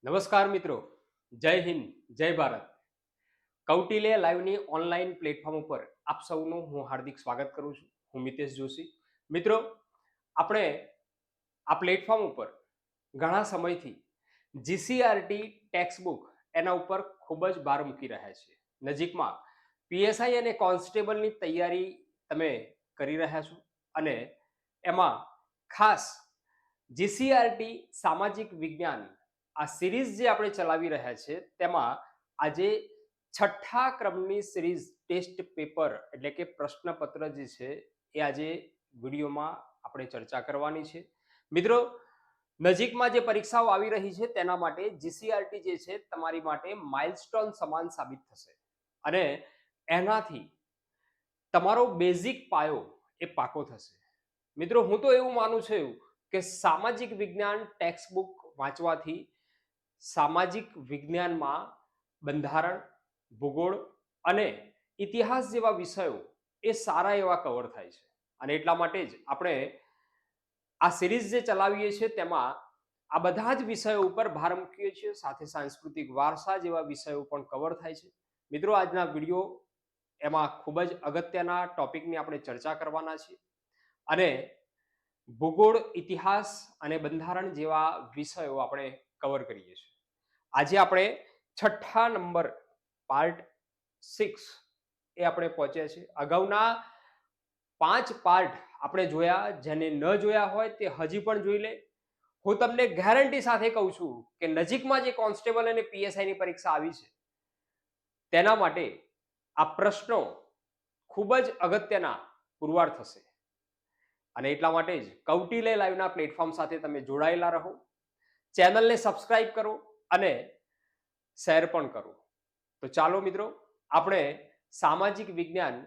નમસ્કાર મિત્રો, જય હિન્દ, જય ભારત. કૌટિલ્ય લાઈવની ઓનલાઈન પ્લેટફોર્મ ઉપર આપ સૌનું હું હાર્દિક સ્વાગત કરું છું. હું મિતેશ જોશી. મિત્રો, આપણે આ પ્લેટફોર્મ ઉપર ઘણા સમયથી જીસીઆરટી ટેક્સ્ટબુક એના ઉપર ખૂબ જ ભાર મૂકી રહ્યા છીએ. નજીકમાં પીએસઆઈ અને કોન્સ્ટેબલની તૈયારી તમે કરી રહ્યા છો અને એમાં ખાસ જીસીઆરટી સામાજિક વિજ્ઞાન આ સિરીઝ જે આપણે ચલાવી રહ્યા છે તેમાં આજે છઠ્ઠા ક્રમની સિરીઝ ટેસ્ટ પેપર એટલે કે પ્રશ્નપત્ર જે છે એ આજે વિડીયોમાં આપણે ચર્ચા કરવાની છે. મિત્રો, નજીકમાં જે પરીક્ષાઓ આવી રહી છે તેના માટે જીસીઆરટી જે છે તમારી માટે માઇલસ્ટોન સમાન સાબિત થશે અને એનાથી તમારો બેઝિક પાયો એ પાકો થશે. મિત્રો, હું તો એવું માનું છું કે સામાજિક વિજ્ઞાન ટેક્સ્ટબુક વાંચવાથી સામાજિક વિજ્ઞાનમાં બંધારણ, ભૂગોળ અને ઇતિહાસ જેવા વિષયો એ સારા એવા કવર થાય છે અને એટલા માટે જ આપણે આ સિરીઝ જે ચલાવીએ છીએ તેમાં આ બધા જ વિષયો ઉપર ભાર મૂકીએ છીએ. સાથે સાંસ્કૃતિક વારસા જેવા વિષયો પણ કવર થાય છે. મિત્રો, આજના વિડીયો એમાં ખૂબ જ અગત્યના ટોપિકની આપણે ચર્ચા કરવાના છીએ અને ભૂગોળ, ઇતિહાસ અને બંધારણ જેવા વિષયો આપણે કવર કરીએ છીએ. આજે આપણે છઠ્ઠા નંબર પાર્ટ 6 એ આપણે પહોંચ્યા છે. અગાઉના 5 પાર્ટ આપણે જોયા. જેને ન જોયા હોય તે હજી પણ જોઈ લે. હું તમને ગેરંટી સાથે કહું છું કે નજીકમાં જે કોન્સ્ટેબલ અને પીએસઆઈની પરીક્ષા આવી છે તેના માટે આ પ્રશ્નો ખૂબ જ અગત્યના પુરવાર થશે અને એટલા માટે જ કૌટિલ્ય લાઈવના પ્લેટફોર્મ સાથે તમે જોડાયેલા રહો. ચેનલને સબસ્ક્રાઇબ કરો અને શેર પણ કરો. તો ચાલો મિત્રો, આપણે સામાજિક વિજ્ઞાન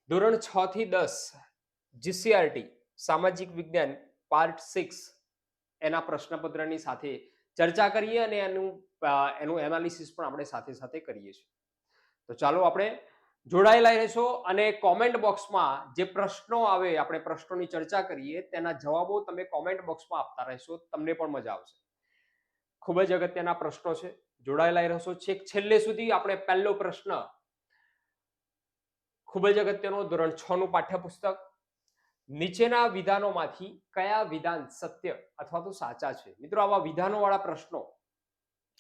ધોરણ 6 થી 10 જીસીઆરટી સામાજિક વિજ્ઞાન પાર્ટ 6 એના પ્રશ્નપત્રની સાથે ચર્ચા કરીએ અને એનું એનાલિસિસ પણ આપણે સાથે સાથે કરીએ છીએ. તો ચાલો આપણે જોડાયેલા રહેશો અને કોમેન્ટ બોક્સમાં જે પ્રશ્નો આવે આપણે પ્રશ્નોની ચર્ચા કરીએ તેના જવાબો તમે કોમેન્ટ બોક્સમાં આપતા રહેશો. તમને પણ મજા આવશે. ખૂબ જ અગત્યના પ્રશ્નો છે. જોડાયેલા રહેશો છેક છેલ્લે સુધી. આપણે પહેલો પ્રશ્ન ખૂબ જ અગત્યનો, ધોરણ 6 નું પાઠ્યપુસ્તક. નીચેના વિધાનોમાંથી કયા વિધાન સત્ય અથવા તો સાચા છે? મિત્રો, આવા વિધાનોવાળા પ્રશ્નો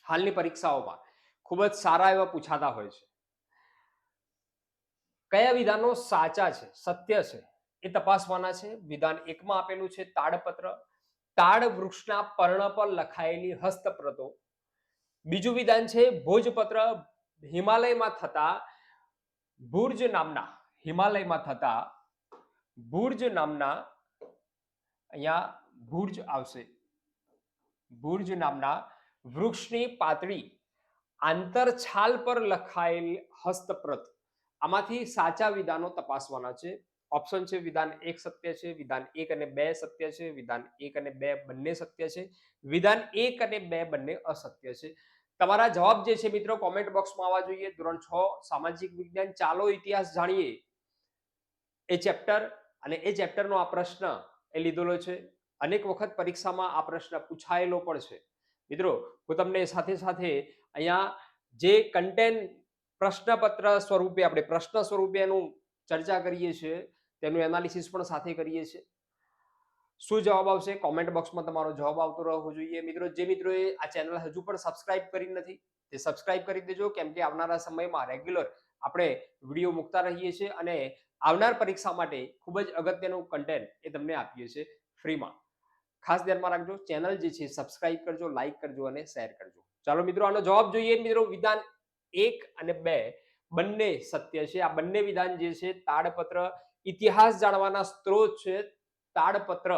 હાલની પરીક્ષાઓમાં ખૂબ જ સારા એવા પૂછાતા હોય છે. કયા વિધાનો સાચા છે, સત્ય છે, એ તપાસવાના છે. વિધાન 1 માં આપેલું છે તાડપત્ર, તાડ વૃક્ષના પર્ણ પર લખાયેલી હસ્તપ્રતો. બીજું વિધાન છે ભોજપત્ર, હિમાલયમાં થતા ભુર્જ નામના અહીંયા ભુર્જ આવશે, ભુર્જ નામના વૃક્ષની પાતળી આંતરછાલ પર લખાયેલ હસ્તપ્રત. આમાંથી સાચા વિધાનો તપાસવાના છે. ઓપ્શન છે વિધાન 1 સત્ય છે, વિધાન 1 અને 2 સત્ય છે, વિધાન 1 અને 2 બંને સત્ય છે, વિધાન 1 અને 2 બંને અસત્ય છે. તમારા જવાબ જે છે મિત્રો કોમેન્ટ બોક્સમાં આવવા જોઈએ. ધોરણ 6 સામાજિક વિજ્ઞાન ચાલો ઇતિહાસ જાણીએ એ ચેપ્ટર અને એ ચેપ્ટરનો આ પ્રશ્ન એ લીધેલો છે. અનેક વખત પરીક્ષામાં આ પ્રશ્ન પૂછાયેલો પણ છે. મિત્રો, હું તમને સાથે સાથે અહીંયા જે કન્ટેન્ટ પ્રશ્નપત્ર સ્વરૂપે આપણે પ્રશ્ન સ્વરૂપે એનું ચર્ચા કરીએ છીએ તેનું એનાલિસિસ પણ સાથે કરીએ છીએ. શું જવાબ આવશે? કોમેન્ટ બોક્સમાં તમારો જવાબ આવતો રહેવો જોઈએ. મિત્રો, જે મિત્રોએ આ ચેનલ હજુ પણ સબસ્ક્રાઇબ કરી નથી તે સબસ્ક્રાઇબ કરી દેજો, કેમ કે આવનારા સમયમાં રેગ્યુલર આપણે વિડીયો મૂકતા રહીએ છીએ અને આવનાર પરીક્ષા માટે ખૂબ જ અગત્યનું કન્ટેન્ટ એ તમને આપીએ છીએ ફ્રીમાં. ખાસ ધ્યાનમાં રાખજો, ચેનલ જે છે સબસ્ક્રાઇબ કરજો, લાઈક કરજો અને શેર કરજો. ચાલો મિત્રો, આનો જવાબ જોઈએ. મિત્રો, વિધાન 1 અને 2 બંને સત્ય છે. આ બંને વિધાન જે છે તાડપત્ર ઇતિહાસ જાણવાના સ્ત્રોત છે. તાડપત્ર,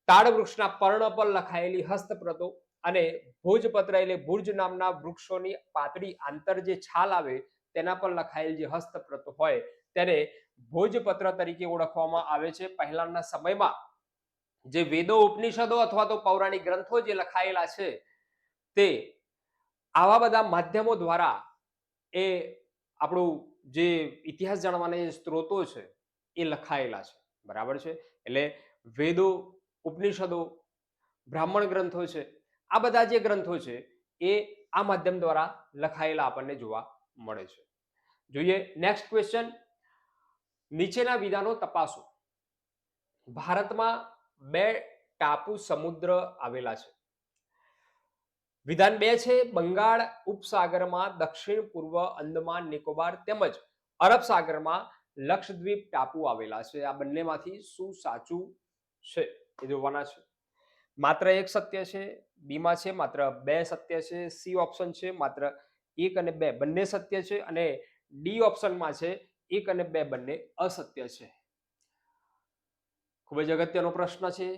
તાડ વૃક્ષના પર્ણ પર લખાયેલી હસ્તપ્રતો અને ભોજપત્ર એટલે ભુર્જ નામના વૃક્ષોની પાતળી આંતર જે છાલ આવે તેના પર લખાયેલ જે હસ્તપ્રતો હોય તેને ભોજપત્ર તરીકે ઓળખવામાં આવે છે. પહેલાના સમયમાં જે વેદો, ઉપનિષદો અથવા તો પૌરાણિક ગ્રંથો જે લખાયેલા છે તે આવા બધા માધ્યમો દ્વારા એ આપણું જે ઇતિહાસ જાણવાના જે સ્ત્રોતો છે એ લખાયેલા છે. બરાબર છે? એટલે વેદો, ઉપનિષદો, બ્રાહ્મણ ગ્રંથો છે, આ બધા જે ગ્રંથો છે એ આ માધ્યમ દ્વારા લખાયેલા આપણને જોવા મળે છે. જોઈએ નેક્સ્ટ ક્વેશ્ચન. નીચેના વિધાનો તપાસો. ભારતમાં 2 ટાપુ સમુદ્ર આવેલા છે. વિધાન 2 છે બંગાળ ઉપસાગરમાં દક્ષિણ પૂર્વ અંદમાન નિકોબાર તેમજ અરબ સાગરમાં લક્ષદ્વીપ ટાપુ આવેલા છે. આ બંનેમાંથી શું સાચું છે એ જોવાના છે. માત્ર 1 સત્ય છે, બી માં છે માત્ર 2 સત્ય છે, સી ઓપ્શન છે માત્ર 1 અને 2 બંને સત્ય છે અને ડી ઓપ્શનમાં છે 1 અને 2 બંને અસત્ય છે. ખૂબ જ અગત્યનો પ્રશ્ન છે.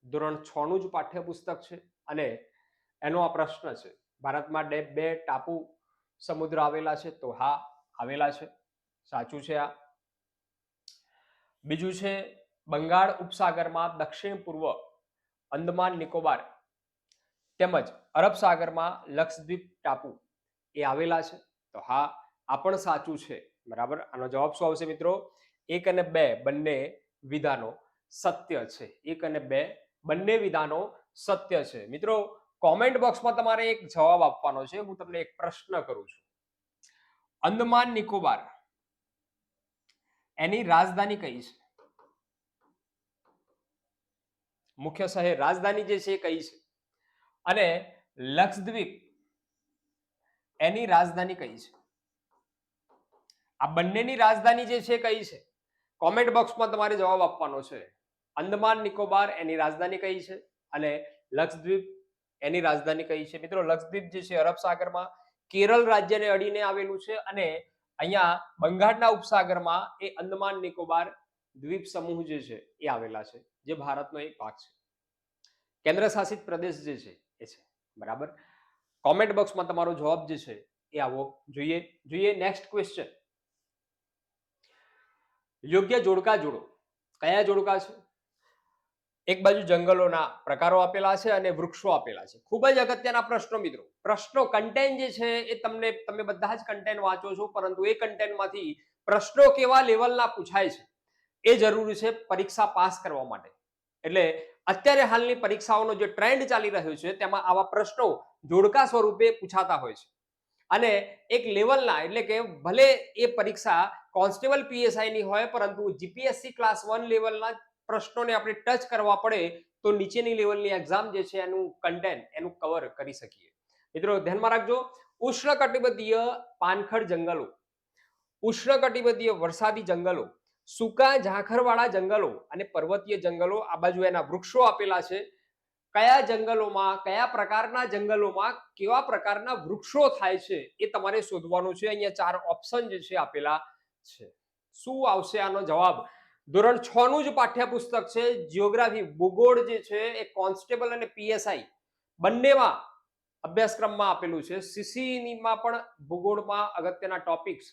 ધોરણ 6 નું જ પાઠ્યપુસ્તક છે અને એનો આ પ્રશ્ન છે. ભારતમાં 2 ટાપુ સમુદ્ર આવેલા છે તો હા આવેલા છે, સાચું છે આ. બીજું છે બંગાળ ઉપસાગરમાં દક્ષિણ પૂર્વ અંદમાન નિકોબાર તેમજ અરબ સાગરમાં લક્ષદ્વીપ ટાપુ એ આવેલા છે તો હા આ પણ સાચું છે. બરાબર. આનો જવાબ શું આવશે મિત્રો? 1 અને 2 બંને વિધાનો સત્ય છે. 1 અને 2 બંને વિધાનો સત્ય છે. મિત્રો કોમેન્ટ બોક્સમાં તમારે એક જવાબ આપવાનો છે. હું તમને એક પ્રશ્ન કરું છું. અંદમાન નિકોબાર એની રાજધાની કઈ છે? મુખ્ય શહેર રાજધાની જે છે કઈ છે? અને લક્ષદ્વીપ એની રાજધાની કઈ છે? આ બંનેની રાજધાની જે છે કઈ છે? કોમેન્ટ બોક્સમાં તમારે જવાબ આપવાનો છે. અંદમાન નિકોબાર એની રાજધાની કઈ છે અને લક્ષદ્વીપ એની રાજધાની કઈ છે? મિત્રો લક્ષદ્વીપ જે છે અરબ સાગરમાં કેરળ રાજ્યને અડીને આવેલું છે અને અહીંયા બંગાળના ઉપસાગરમાં એ અંદમાન નિકોબાર દ્વીપ સમૂહ જે છે એ આવેલા છે, જે ભારતનો એક ભાગ છે. કેન્દ્ર શાસિત પ્રદેશ જે છે એ છે. બરાબર. કોમેન્ટ બોક્સમાં તમારો જવાબ જે છે એ આવો જોઈએ નેક્સ્ટ ક્વેશ્ચન. યોગ્ય જોડકા જોડો. કયા જોડકા છે? એક બાજુ જંગલોના પ્રકારો આપેલા છે અને વૃક્ષો આપેલા છે. ખૂબ જ અગત્યના પ્રશ્નો મિત્રો. પ્રશ્નો કન્ટેન્ટ જે છે એ તમે બધા જ કન્ટેન્ટ વાંચો છો, પરંતુ એ કન્ટેન્ટમાંથી પ્રશ્નો કેવા લેવલના પૂછાય છે એ જરૂરી છે પરીક્ષા પાસ કરવા માટે. એટલે અત્યારે હાલની પરીક્ષાઓનો જે ટ્રેન્ડ ચાલી રહ્યો છે તેમાં આવા પ્રશ્નો જોડકા સ્વરૂપે પૂછાતા હોય છે અને એક લેવલના, એટલે કે ભલે એ પરીક્ષા કોન્સ્ટેબલ પીએસઆઈ ની હોય પરંતુ જીપીએસસી ક્લાસ 1 લેવલના પ્રશ્નોને આપણે ટચ કરવા પડે તો નીચેની લેવલની એક્ઝામ જે છે એનું કન્ટેન્ટ એનું કવર કરી શકીએ. મિત્રો ધ્યાનમાં રાખજો, ઉષ્ણકટિબંધીય પાનખર જંગલો, ઉષ્ણકટિબંધીય વરસાદી જંગલો, સૂકા ઝાંખરવાળા જંગલો અને પર્વતીય જંગલો, આ બાજુ એના વૃક્ષો આપેલા છે. કયા જંગલોમાં, કયા પ્રકારના જંગલોમાં કેવા પ્રકારના વૃક્ષો થાય છે એ તમારે શોધવાનું છે. અહીંયા 4 ઓપ્શન જે છે આપેલા છે. શું આવશે આનો જવાબ? ધોરણ 6 નું જ પાઠ્યપુસ્તક છે. જીઓગ્રાફી ભૂગોળ જે છે એ કોન્સ્ટેબલ અને પીએસઆઈ બંનેમાં અભ્યાસક્રમમાં આપેલું છે. સીસીઈમાં પણ ભૂગોળમાં અગત્યના ટોપિક્સ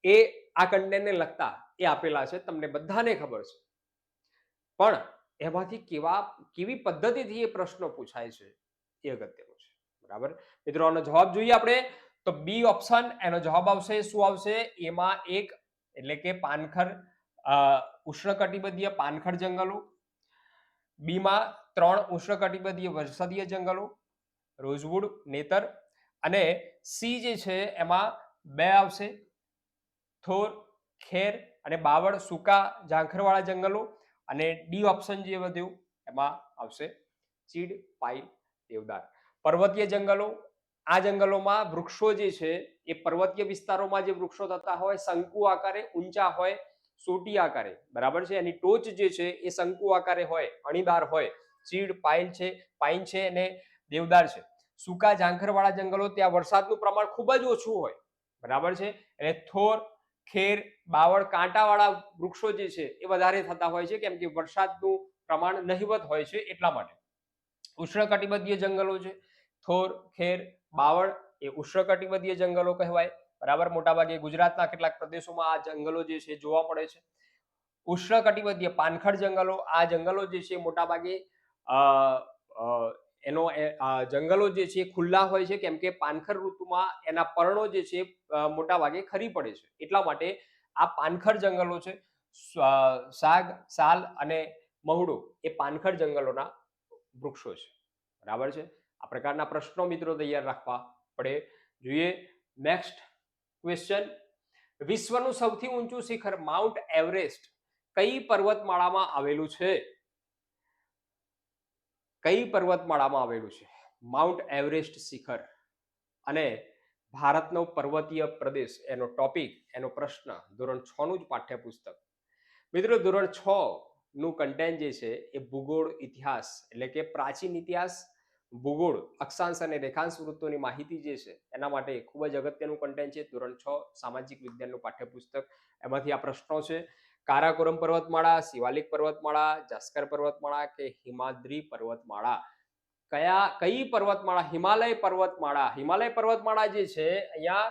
એ આ કન્ટેન્ટને લગતા એ આપેલા છે. તમને બધાને ખબર છે, પણ એમાંથી કેવી પદ્ધતિથી એ પ્રશ્નો પૂછાય છે એ અગત્યનું છે. બરાબર. મિત્રો આનો જવાબ જોઈએ આપણે તો બી ઓપ્શન એનો જવાબ આવશે. શું આવશે? એમાં 1 એટલે કે પાનખર ઉષ્ણકટિબંધીય પાનખર જંગલો, બી માં 3 ઉષ્ણકટિબંધીય વરસાદીય જંગલો, રોઝવુડ નેતર, અને સી જે છે એમાં 2 આવશે, થોર ખેર અને બાવળ સૂકા ઝાંખરવાળા જંગલો, અને ડી ઓપ્શન જે વધ્યું એમાં આવશે ચીડ પાઇન દેવદાર. પર્વતીય જંગલો, આ જંગલોમાં વૃક્ષો જે છે એ પર્વતીય વિસ્તારોમાં જે વૃક્ષો થતા હોય શંકુ આકારે ઊંચા હોય, સોટી આકારે. બરાબર છે. એની ટોચ જે છે એ શંકુ આકારે હોય, અણીદાર હોય. ચીડ પાઇન છે અને દેવદાર છે. સૂકા ઝાંખરવાળા જંગલો, ત્યાં વરસાદનું પ્રમાણ ખૂબ જ ઓછું હોય. બરાબર છે. અને થોર ખેર બાવળ કાંટાવાળા વૃક્ષો જે છે એ વધારે થતા હોય છે, કેમ કે વરસાદનું પ્રમાણ નહિવત હોય છે એટલા માટે. ઉષ્ણકટિબંધીય જંગલો છે થોર ખેર બાવળ, એ ઉષ્ણકટિબંધીય જંગલો કહેવાય. બરાબર. મોટાભાગે ગુજરાતના કેટલાક પ્રદેશોમાં આ જંગલો જે છે જોવા મળે છે. ઉષ્ણકટિબંધીય પાનખર જંગલો, આ જંગલો જે છે મોટાભાગે જંગલો જે છે ખુલ્લા હોય છે, કેમ કે પાનખર ઋતુમાં એના પર્ણો જે છે મોટાભાગે ખરી પડે છે. એટલા માટે આ પાનખર જંગલો છે. સાગ સાલ અને મહુડો એ પાનખર જંગલોના વૃક્ષો છે. બરાબર છે. આ પ્રકારના પ્રશ્નો મિત્રો તૈયાર રાખવા પડે. જોઈએ નેક્સ્ટ ક્વેશ્ચન. વિશ્વનું સૌથી ઊંચું શિખર માઉન્ટ એવરેસ્ટ કઈ પર્વતમાળામાં આવેલું છે? કઈ પર્વતમાળામાં આવેલું છે માઉન્ટ એવરેસ્ટ શિખર? અને ભારતનો પર્વતીય પ્રદેશ એનો ટોપિક, એનો પ્રશ્ન ધોરણ 6 નું જ પાઠ્યપુસ્તક. મિત્રો ધોરણ 6 નું કન્ટેન્ટ જે છે એ ભૂગોળ, ઇતિહાસ એટલે કે પ્રાચીન ઇતિહાસ, ભૂગોળ, અક્ષાંશ અને રેખાંશ વૃત્તોની માહિતી જે છે એના માટે ખૂબ જ અગત્યનું કન્ટેન્ટ છે. ધોરણ 6 સામાજિક વિજ્ઞાનનું પાઠ્યપુસ્તક, એમાંથી આ પ્રશ્નો છે. કારાકોરમ પર્વતમાળા, શિવાલિક પર્વતમાળા, જાસ્કર પર્વતમાળા કે હિમાદ્રી પર્વતમાળા? કઈ પર્વતમાળા? હિમાલય પર્વતમાળા. હિમાલય પર્વતમાળા જે છે અહીંયા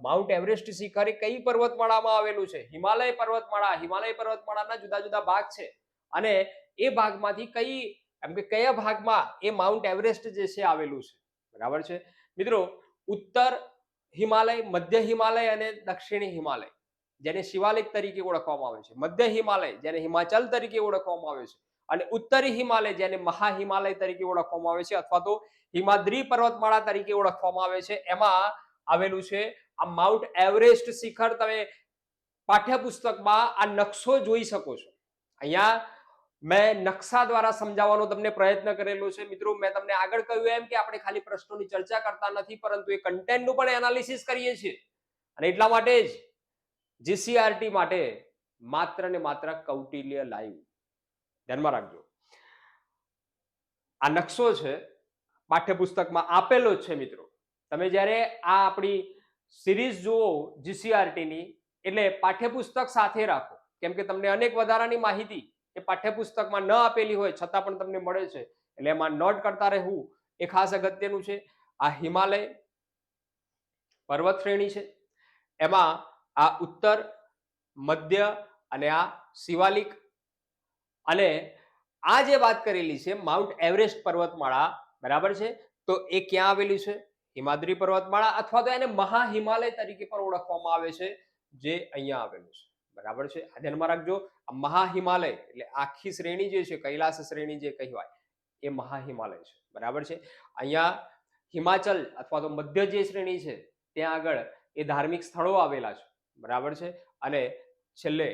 માઉન્ટ એવરેસ્ટ શિખર એ કઈ પર્વતમાળામાં આવેલું છે? હિમાલય પર્વતમાળા. હિમાલય પર્વતમાળાના જુદા જુદા ભાગ છે અને એ ભાગમાંથી કયા ભાગમાં એ માઉન્ટ એવરેસ્ટ જે છે આવેલું છે? બરાબર છે મિત્રો. ઉત્તર હિમાલય, મધ્ય હિમાલય અને દક્ષિણી હિમાલય, જેને શિવાલિક તરીકે ઓળખવામાં આવે છે. મધ્ય હિમાલય જેને હિમાચલ તરીકે ઓળખવામાં આવે છે અને ઉત્તરી હિમાલય જેને મહા હિમાલય તરીકે ઓળખવામાં આવે છે અથવા તો હિમાદ્રી પર્વતમાળા તરીકે ઓળખવામાં આવે છે, એમાં આવેલું છે આ માઉન્ટ એવરેસ્ટ શિખર. તમે પાઠ્યપુસ્તકમાં આ નકશો જોઈ શકો છો. અહીંયા મેં નકશા દ્વારા સમજાવવાનો તમને પ્રયત્ન કરેલો છે. મિત્રો મેં તમને આગળ કહ્યું એમ કે આપણે ખાલી પ્રશ્નોની ચર્ચા કરતા નથી, પરંતુ એ કન્ટેન્ટનું પણ એનાલિસિસ કરીએ છીએ અને એટલા માટે જ જીસીઆરટી માટે માત્ર ને માત્ર કૌટિલ્ય લાઈવ. ધ્યાનમાં રાખજો, આ નકશો છે પાઠ્યપુસ્તકમાં આપેલો જ છે. મિત્રો તમે જ્યારે આ આપણી સિરીઝ જુઓ જીસીઆરટીની, એટલે પાઠ્યપુસ્તક સાથે રાખો, કેમ કે તમને અનેક વધારાની માહિતી એ પાઠ્યપુસ્તકમાં ન આપેલી હોય છતાં પણ તમને મળે છે, એટલે એમાં નોટ કરતા રહેવું એ ખાસ અગત્યનું છે. આ હિમાલય પર્વત શ્રેણી છે, એમાં આ ઉત્તર, મધ્ય અને આ શિવાલિક, અને આ જે વાત કરેલી છે માઉન્ટ એવરેસ્ટ પર્વતમાળા, બરાબર છે, તો એ ક્યાં આવેલી છે? હિમાદ્રી પર્વતમાળા અથવા તો એને મહા હિમાલય તરીકે પણ ઓળખવામાં આવે છે, જે અહીંયા આવેલું છે. બરાબર છે, આ ધ્યાનમાં રાખજો. આ મહા હિમાલય એટલે આખી શ્રેણી જે છે, કૈલાસ શ્રેણી જે કહેવાય, એ મહા હિમાલય છે. બરાબર છે. અહીંયા હિમાચલ અથવા તો મધ્ય જે શ્રેણી છે ત્યાં આગળ એ ધાર્મિક સ્થળો આવેલા છે. બરાબર છે. અને છેલ્લે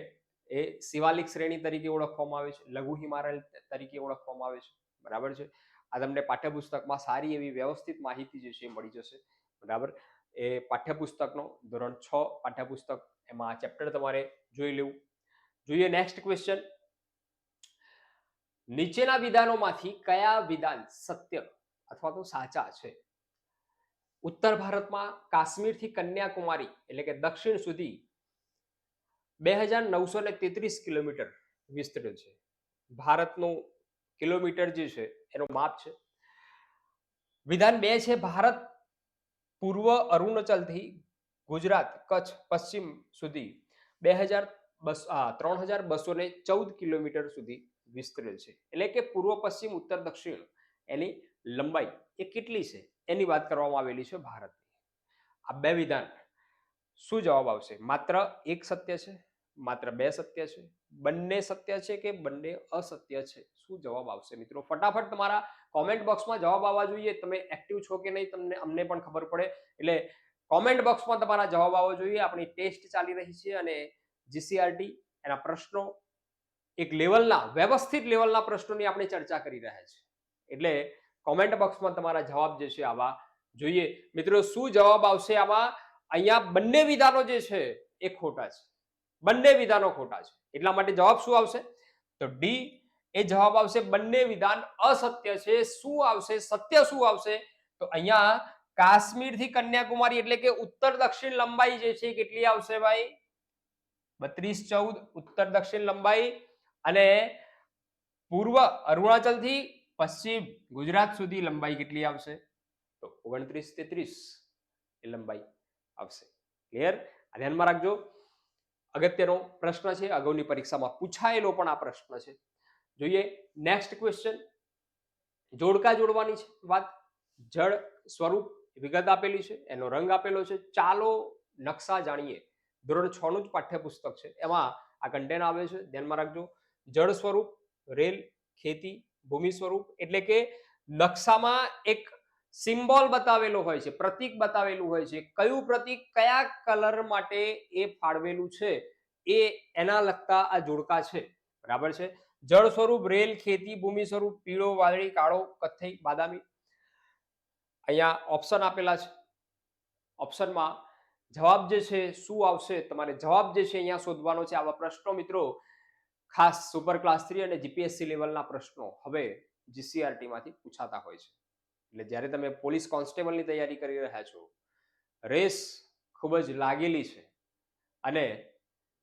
એ શિવાલિક શ્રેણી તરીકે ઓળખવામાં આવે છે, લઘુ હિમાલય તરીકે ઓળખવામાં આવે છે. બરાબર છે. આ તમને પાઠ્યપુસ્તકમાં સારી એવી વ્યવસ્થિત માહિતી જે છે એ મળી જશે. બરાબર. એ પાઠ્યપુસ્તકનો ધોરણ 6 પાઠ્યપુસ્તક, એમાં આ ચેપ્ટર તમારે જોઈ લેવું. જોઈએ નેક્સ્ટ ક્વેશ્ચન. નીચેના વિધાનોમાંથી કયા વિધાન સત્ય અથવા તો સાચા છે? ઉત્તર ભારતમાં કાશ્મીરથી કન્યાકુમારી એટલે કે દક્ષિણ સુધી 2933 કિલોમીટર વિસ્તૃત છે. ભારતનું કિલોમીટર જે છે એનો માપ છે. વિધાન 2 છે ભારત પૂર્વ અરુણાચલથી ગુજરાત, કચ્છ, પશ્ચિમ સુધી 3214 કિલોમીટર સુધી વિસ્તરેલ છે. એટલે કે પૂર્વ, પશ્ચિમ, ઉત્તર, દક્ષિણ એની લંબાઈ એ કેટલી છે એની વાત કરવામાં આવેલી છે ભારતની. આ બે વિધાન શું જવાબ આવશે? માત્ર એક સત્ય છે, માત્ર બે સત્ય છે, બંને સત્ય છે કે બંને અસત્ય છે? શું જવાબ આવશે મિત્રો? ફટાફટ તમારા કોમેન્ટ બોક્સમાં જવાબ આવવા જોઈએ. તમે એક્ટિવ છો કે નહીં તમને અમને પણ ખબર પડે, એટલે કોમેન્ટ બોક્સમાં તમારા જવાબ આવવા જોઈએ. આપણી ટેસ્ટ ચાલી રહી છે અને જીસીઆરટી એના પ્રશ્નો એક લેવલના, વ્યવસ્થિત લેવલના પ્રશ્નોની આપણે ચર્ચા કરી રહ્યા છીએ, એટલે કોમેન્ટ બોક્સમાં તમારા જવાબ જે છે આવવા જોઈએ. મિત્રો શું જવાબ આવશે આમાં? અહીંયા બંને વિધાનો જે છે એ ખોટા છે. બંને વિધાનો ખોટા છે, એટલા માટે જવાબ શું આવશે? તો ડી એ જવાબ આવશે. બંને વિધાન અસત્ય છે. શું આવશે? સત્ય શું આવશે? તો અહીંયા કાશ્મીરથી કન્યાકુમારી એટલે કે ઉત્તર દક્ષિણ લંબાઈ જે છે કેટલી આવશે ભાઈ? 3214 ઉત્તર દક્ષિણ લંબાઈ, અને પૂર્વ અરુણાચલથી પશ્ચિમ ગુજરાત સુધી લંબાઈ કેટલી આવશે? તો 2933 એ લંબાઈ આવશે. ક્લિયર? ધ્યાનમાં રાખજો, અગત્યનો પ્રશ્ન છે, અગાઉની પરીક્ષામાં પૂછાયેલો પણ આ પ્રશ્ન છે. જોઈએ નેક્સ્ટ ક્વેશ્ચન. જોડકા જોડવાની છે વાત. જળ સ્વરૂપ વિગત આપેલી છે, એનો રંગ આપેલો છે. ચાલો નકશા જાણીએ. ધોરણ 6 નું જ પાઠ્યપુસ્તક છે, એમાં આ કન્ટેન્ટ આવે છે. ધ્યાનમાં રાખજો. જળ સ્વરૂપ, રેલ, ખેતી, ભૂમિ સ્વરૂપ એટલે કે નકશામાં એક સિમ્બોલ બતાવેલો હોય છે, પ્રતીક બતાવેલું હોય છે, કયું પ્રતીક કયા કલર માટે એ ફાળવેલું છે એ એના લગતા આ જોડકા છે, બરાબર છે. જળ સ્વરૂપ રેલ, ખેતી, ભૂમિ સ્વરૂપ પીળો, વાદળી, કાળો, કથ્થઈ, બાદામી. અહીંયા ઓપ્શન આપેલા છે. ઓપ્શનમાં જવાબ જે છે શું આવશે, તમારે જવાબ જે છે અહીંયા શોધવાનો છે. આવા પ્રશ્નો મિત્રો ખાસ સુપર ક્લાસ 3 અને જીપીએસસી લેવલના પ્રશ્નો હવે જીસીઆરટી માંથી પૂછાતા હોય છે. એટલે જ્યારે તમે પોલીસ કોન્સ્ટેબલની તૈયારી કરી રહ્યા છો, રેસ ખૂબ જ લાગેલી છે અને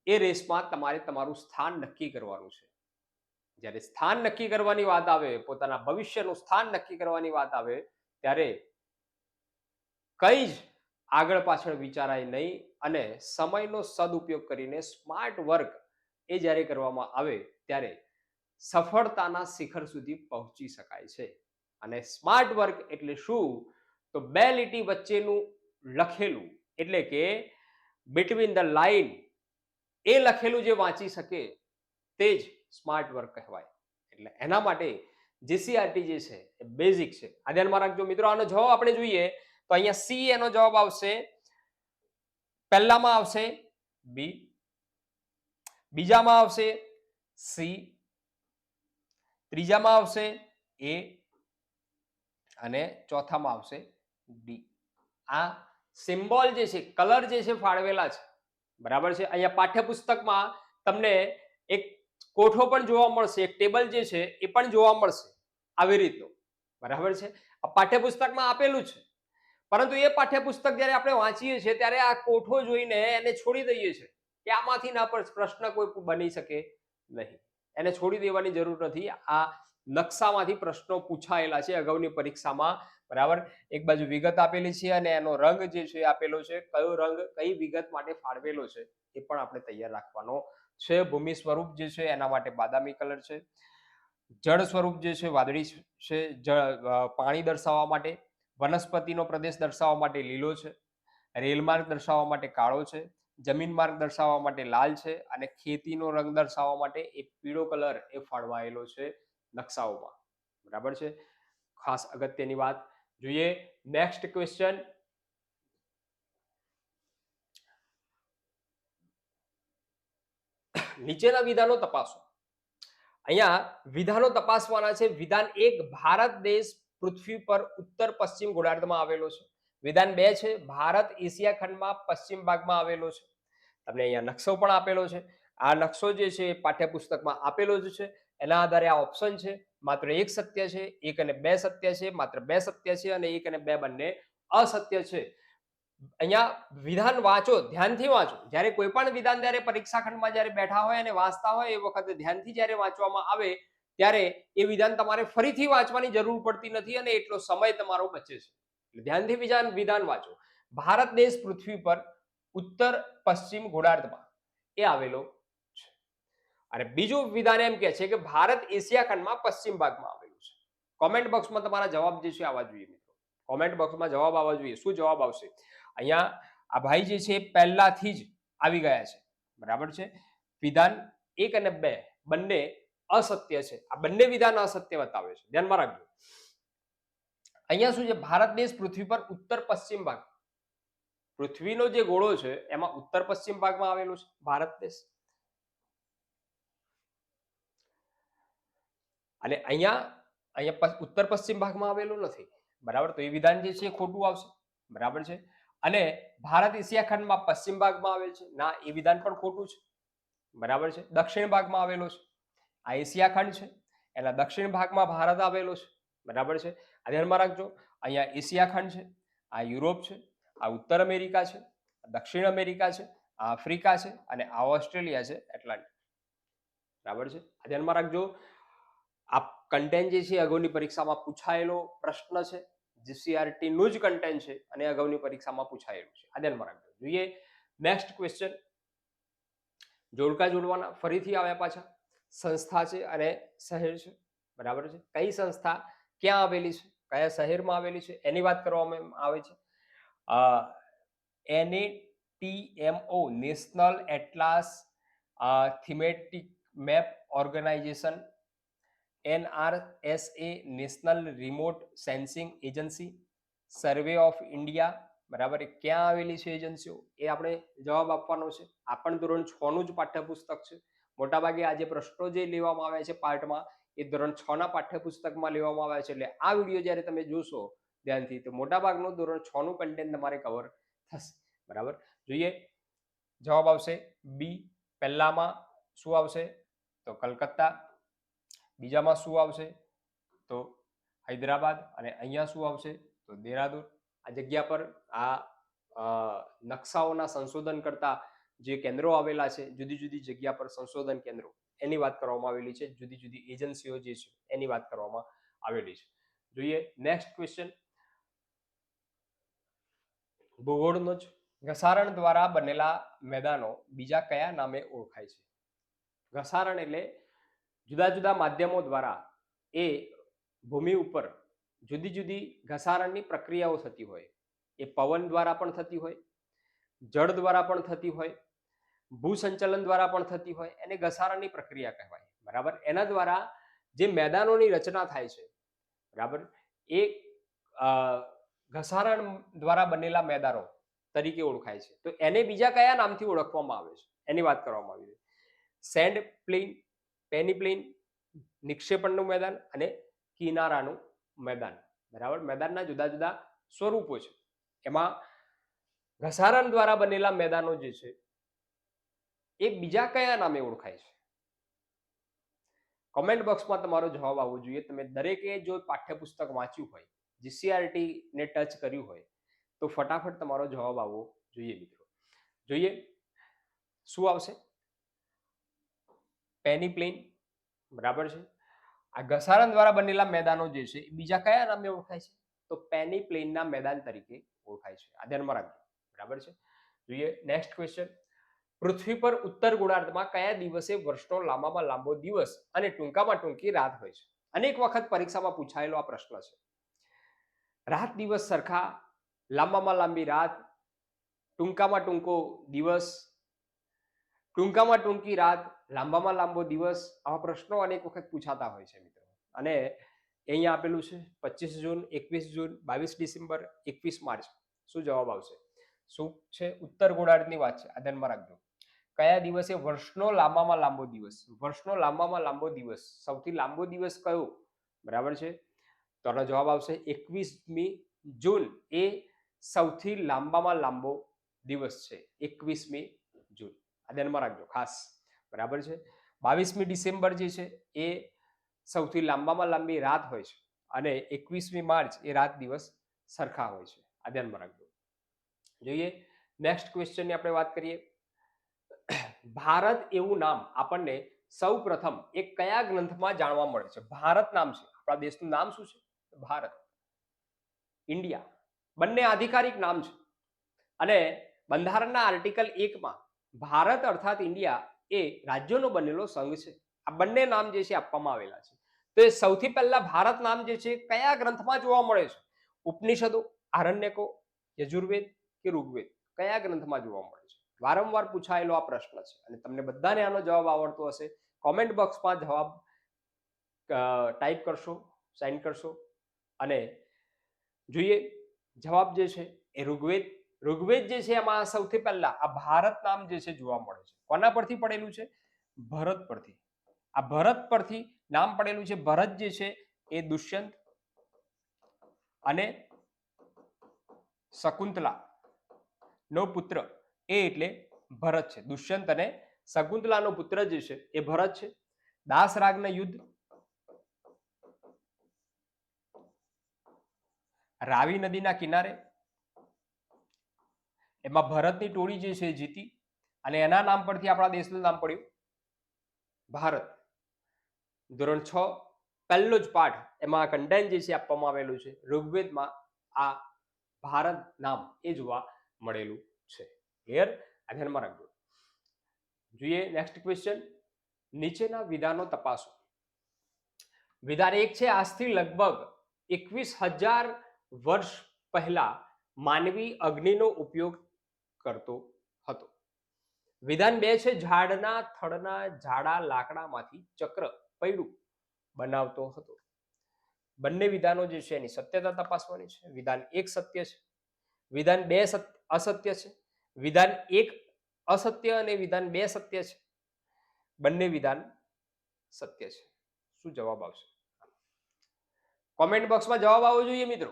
એ રેસમાં તમારે તમારું સ્થાન નક્કી કરવાનું છે. જ્યારે સ્થાન નક્કી કરવાની વાત આવે, પોતાના ભવિષ્યનું સ્થાન નક્કી કરવાની વાત આવે, ત્યારે કઈ જ આગળ પાછળ વિચારાય નહીં અને સમયનો સદુપયોગ કરીને સ્માર્ટ વર્ક એ જ્યારે કરવામાં આવે ત્યારે સફળતાના શિખર સુધી પહોંચી શકાય છે. અને સ્માર્ટ વર્ક એટલે શું? તો બે લીટી વચ્ચેનું લખેલું, એટલે કે બિટવીન ધ લાઈન એ લખેલું જે વાંચી શકે તે જ સ્માર્ટ વર્ક કહેવાય. એટલે એના માટે જીસીઆરટી જે છે એ બેઝિક છે. આ ધ્યાનમાં રાખજો મિત્રો. આનો જવાબ આપણે જોઈએ તો અહીંયા સી એનો જવાબ આવશે. પહેલામાં આવશે બી, બીજામાં આવશે સી, ત્રીજામાં આવશે એ અને ચોથામાં આવશે ડી. આ સિમ્બોલ જે છે, કલર જે છે ફાળવેલા છે, બરાબર છે. અહીંયા પાઠ્યપુસ્તકમાં તમને એક કોઠો પણ જોવા મળશે, એક ટેબલ જે છે એ પણ જોવા મળશે આવી રીતનું, બરાબર છે. આ પાઠ્યપુસ્તકમાં આપેલું છે, પરંતુ એ પાઠ્યપુસ્તક જ્યારે આપણે વાંચીએ છીએ ત્યારે આ કોઠો જોઈને એને છોડી દઈએ છીએ કે આમાંથી ના પ્રશ્ન કોઈ બની શકે નહીં. એને છોડી દેવાની જરૂર નથી. આ નકશામાંથી પ્રશ્નો પૂછાયેલા છે અગાઉની પરીક્ષામાં, બરાબર. એક બાજુ વિગત આપેલી છે અને એનો રંગ જે છે આપેલો છે, કયો રંગ કઈ વિગત માટે ફાળવેલો છે એ પણ આપણે તૈયાર રાખવાનો છે. ભૂમિ સ્વરૂપ જે છે એના માટે બાદામી કલર છે. જળ સ્વરૂપ જે છે વાદળી છે. પાણી દર્શાવવા માટે, વનસ્પતિનો પ્રદેશ દર્શાવવા માટે લીલો છે. રેલ માર્ગ દર્શાવવા માટે કાળો છે. જમીન માર્ગ દર્શાવવા માટે લાલ છે અને ખેતીનો રંગ દર્શાવવા માટે એ પીળો કલર એ ફાળવાયેલો છે નકશાઓમાં, બરાબર છે. ખાસ અગત્યની વાત. જોઈએ નેક્સ્ટ ક્વેશ્ચન. નીચેના વિધાનો તપાસો. અહીંયા વિધાનો તપાસવાના છે. વિધાન 1, ભારત દેશ પૃથ્વી પર ઉત્તર પશ્ચિમ ગોળાર્ધમાં આવેલો છે. વિધાન 2 છે, ભારત એશિયા ખંડમાં પશ્ચિમ ભાગમાં આવેલો છે. તમને અહીંયા નકશો પણ આપેલો છે. આ નકશો જે છે પાઠ્યપુસ્તકમાં આપેલો જ છે. એના આધારે આ ઓપ્શન છે. માત્ર એક સત્ય છે, 1 અને 2 સત્ય છે, માત્ર 2 સત્ય છે અને 1 અને 2 બંને અસત્ય છે. અહીંયા વિધાન વાંચો, ધ્યાનથી વાંચો. જ્યારે કોઈ પણ વિધાન જ્યારે પરીક્ષા ખંડમાં જ્યારે બેઠા હોય અને વાંચતા હોય એ વખતે ધ્યાનથી જ્યારે વાંચવામાં આવે ત્યારે એ વિધાન તમારે ફરીથી વાંચવાની જરૂર પડતી નથી અને એટલો સમય તમારો બચે છે. ધ્યાનથી વિધાન વાંચો. ભારત દેશ પૃથ્વી પર ઉત્તર પશ્ચિમ ગોળાર્ધમાં એ આવેલો છે. અને બીજું વિધાન એમ કે છે કે ભારત એશિયા ખંડમાં પશ્ચિમ ભાગમાં આવેલું છે. કોમેન્ટ બોક્સમાં તમારા જવાબ જે છે આવવા જોઈએ મિત્રો. કોમેન્ટ બોક્સમાં જવાબ આવવા જોઈએ. શું જવાબ આવશે? અહીંયા આ ભાઈ જે છે પહેલાથી જ આવી ગયા છે, બરાબર છે. વિધાન 1 અને 2 બંને અસત્ય છે. આ બંને વિધાન અસત્ય બતાવે છે, ધ્યાનમાં રાખજો. અહીંયા શું છે? ભારત દેશ પૃથ્વી પર ઉત્તર પશ્ચિમ ભાગ, પૃથ્વીનો જે ગોળો છે એમાં ઉત્તર પશ્ચિમ ભાગમાં આવેલો છે ભારત દેશ. અને અહીંયા ઉત્તર પશ્ચિમ ભાગમાં આવેલું નથી, બરાબર. તો એ વિધાન જે છે ખોટું આવશે, બરાબર છે. અને ભારત એશિયા ખંડમાં પશ્ચિમ ભાગમાં આવેલ છે, ના, એ વિધાન પણ ખોટું છે, બરાબર છે. દક્ષિણ ભાગમાં આવેલો છે. આ એશિયા ખંડ છે, એના દક્ષિણ ભાગમાં ભારત આવેલો છે, બરાબર છે. આ ધ્યાનમાં રાખજો. અહીંયા એશિયા ખંડ છે, આ યુરોપ છે, આ ઉત્તર અમેરિકા છે, દક્ષિણ અમેરિકા છે, આ આફ્રિકા છે અને આ ઓસ્ટ્રેલિયા છે, એટલાન્ટિક, બરાબર છે. આ ધ્યાનમાં રાખજો. આ કન્ટેન્ટ જે છે અગાઉની પરીક્ષામાં પૂછાયેલો પ્રશ્ન છે. જીસીઆરટી નું જ કન્ટેન્ટ છે અને અગાઉની પરીક્ષામાં પૂછાયેલું છે. આ ધ્યાનમાં રાખજો. જોઈએ નેક્સ્ટ ક્વેશ્ચન. જોડકા જોડવાના ફરીથી આવ્યા પાછા. સંસ્થા છે અને શહેર છે, બરાબર છે. કઈ સંસ્થા ક્યાં આવેલી છે, કયા શહેરમાં આવેલી છે એની વાત કરવામાં આવે છે. NATMO national atlas thematic map organisation NRSA national remote sensing agency, survey of India, બરાબર, ક્યાં આવેલી છે એજન્સીઓ એ આપણે જવાબ આપવાનો છે. આ પણ ધોરણ 6 નું જ પાઠ્યપુસ્તક છે. મોટાભાગે આ જે પ્રશ્નો જે લેવામાં આવ્યા છે પાર્ટમાં એ ધોરણ 6 ના પાઠ્યપુસ્તકમાં લેવામાં આવ્યા છે. એટલે આ વિડીયો જ્યારે તમે જોશો ધ્યાનથી તો મોટાભાગનું ધોરણ 6 નું કન્ટેન્ટ તમારે કવર થશે. બરાબર, જોઈએ જવાબ આવશે બી. પહેલામાં શું આવશે તો કલકત્તા, બીજામાં શું આવશે તો હૈદરાબાદ, અને અહીંયા શું આવશે તો દેહરાદૂન. આ જગ્યા પર આ નકશાઓના સંશોધન કરતા જે કેન્દ્રો આવેલા છે, જુદી જુદી જગ્યા પર સંશોધન કેન્દ્રો, એની વાત કરવામાં આવેલી છે. જુદી જુદી એજન્સીઓ જે છે એની વાત કરવામાં આવેલી છે. જોઈએ નેક્સ્ટ ક્વેશ્ચન, ભૂગોળનો જ. ઘસારણ દ્વારા બનેલા મેદાનો બીજા કયા નામે ઓળખાય છે? ઘસારણ એટલે જુદા જુદા માધ્યમો દ્વારા એ ભૂમિ ઉપર જુદી જુદી ઘસારણની પ્રક્રિયાઓ થતી હોય. એ પવન દ્વારા પણ થતી હોય, જળ દ્વારા પણ થતી હોય, ભૂસંચલન દ્વારા પણ થતી હોય, એને ઘસારણની પ્રક્રિયા કહેવાય. બરાબર, એના દ્વારા જે મેદાનોની રચના થાય છે, બરાબર, એ ઘસારણ દ્વારા બનેલા મેદાનો તરીકે ઓળખાય છે. તો એને બીજા કયા નામથી ઓળખવામાં આવે છે એની વાત કરવામાં આવી છે. સેન્ડ પ્લેન, પેની પ્લેન, નિક્ષેપણનું મેદાન અને કિનારાનું મેદાન. બરાબર, મેદાનના જુદા જુદા સ્વરૂપો છે. એમાં ઘસારણ દ્વારા બનેલા મેદાનો જે છે એ બીજા કયા નામે ઓળખાય છે? કોમેન્ટ બોક્સમાં તમારો જવાબ આવવો જોઈએ. તમે દરેકે જો પાઠ્યપુસ્તક વાંચ્યું હોય, જીસીઆરટી ને ટચ કર્યું હોય તો ફટાફટ તમારો જવાબ આવવો જોઈએ મિત્રો. જોઈએ શું આવશે, પેની પ્લેન. બરાબર છે, આ ઘસારણ દ્વારા બનેલા મેદાનો જે છે એ બીજા કયા નામે ઓળખાય છે તો પેની પ્લેનના મેદાન તરીકે ઓળખાય છે. આ ધ્યાનમાં રાખજો. બરાબર છે, જોઈએ નેક્સ્ટ ક્વેશ્ચન, પૃથ્વી પર ઉત્તર ગોળાર્ધમાં કયા દિવસે વર્ષનો લાંબામાં લાંબો દિવસ અને ટૂંકામાં ટૂંકી રાત હોય છે? અનેક વખત પરીક્ષામાં પૂછાયેલો આ પ્રશ્ન છે. રાત દિવસ સરખા, લાંબામાં લાંબી રાત, ટૂંકામાં ટૂંકો દિવસ, ટૂંકામાં ટૂંકી રાત, લાંબામાં લાંબો દિવસ. આવા પ્રશ્નો અનેક વખત પૂછાતા હોય છે મિત્રો. અને અહીંયા આપેલું છે 25 જૂન, 21 જૂન, 22 ડિસેમ્બર, 21 માર્ચ. શું જવાબ આવશે? શું છે? ઉત્તર ગોળાર્ધની વાત છે, આ ધ્યાનમાં રાખજો. કયા દિવસે વર્ષનો લાંબામાં લાંબો દિવસ? વર્ષનો લાંબામાં લાંબો દિવસ, સૌથી લાંબો દિવસ કયો? બરાબર છે, તો આનો જવાબ આવશે 21મી જૂન. એ સૌથી લાંબામાં લાંબો દિવસ છે, 21મી જૂન. આ ધ્યાનમાં રાખજો ખાસ. બરાબર છે, 22મી ડિસેમ્બર જે છે એ સૌથી લાંબામાં લાંબી રાત હોય છે, અને 21મી માર્ચ એ રાત દિવસ સરખા હોય છે. આ ધ્યાનમાં રાખજો. જોઈએ નેક્સ્ટ ક્વેશ્ચનની આપણે વાત કરીએ. ભારત એવું નામ આપણને સૌ પ્રથમ એ કયા ગ્રંથમાં જાણવા મળે છે? ભારત નામ છે, આપણા દેશનું નામ શું છે? ભારત, ઇન્ડિયા, બંને આધિકારિક નામ છે. અને બંધારણના આર્ટિકલ 1માં ભારત અર્થાત ઇન્ડિયા એ રાજ્યોનો બનેલો સંઘ છે. આ બંને નામ જે છે આપવામાં આવેલા છે. તો એ સૌથી પહેલા ભારત નામ જે છે કયા ગ્રંથમાં જોવા મળે છે? ઉપનિષદો, આરણ્યકો, યજુર્વેદ કે ઋગ્વેદ? કયા ગ્રંથમાં જોવા મળે છે? વારંવાર પૂછાયેલો આ પ્રશ્ન છે અને તમને બધાને આનો જવાબ આવડતો હશે. કોમેન્ટ બોક્સમાં જવાબ ટાઈપ કરશો, સેન્ડ કરશો. અને જોઈએ જવાબ જે છે એ ઋગ્વેદ. ઋગ્વેદ જે છે એમાં સૌથી પહેલા આ ભારત નામ જે છે જોવા મળે છે. કોના પરથી પડેલું છે? ભરત પરથી. આ ભરત પરથી નામ પડેલું છે. ભરત જે છે એ દુષ્યંત અને શકુંતલા નો પુત્ર, એ એટલે ભરત છે. દુષ્યંત અને શકુંતલાનો પુત્ર જે છે એ ભરત છે. દાસ રાગના યુદ્ધ, રાવી નદીના કિનારે, એમાં ભરતની ટોળી જે છે જીતી, અને એના નામ પરથી આપણા દેશનું નામ પડ્યું ભારત. ધોરણ 6 પહેલો જ પાઠ એમાં કન્ટેન્ટ જે છે આપવામાં આવેલું છે. ઋગ્વેદમાં આ ભારત નામ એ જોવા મળેલું છે. ક્લિયર? આ ધ્યાનમાં રાખજો. જોઈએ નેક્સ્ટ ક્વેશ્ચન, નીચેના વિધાનો તપાસો. વિધાન 1 છે, આજથી લગભગ 21,000 વર્ષ પહેલા માનવી અગ્નિનો ઉપયોગ કરતો હતો. વિધાન 2 છે, ઝાડના થડના જાડા લાકડામાંથી ચક્ર પૈડું બનાવતો હતો. બંને વિધાનો જે છે એની સત્યતા તપાસવાની છે. વિધાન 1 સત્ય છે, વિધાન 2 અસત્ય છે, વિધાન 1 અસત્ય અને વિધાન 2 સત્ય છે. બંને વિધાન સત્ય છે. શું જવાબ આવશે? કોમેન્ટ બોક્સમાં જવાબ આવવો જોઈએ મિત્રો.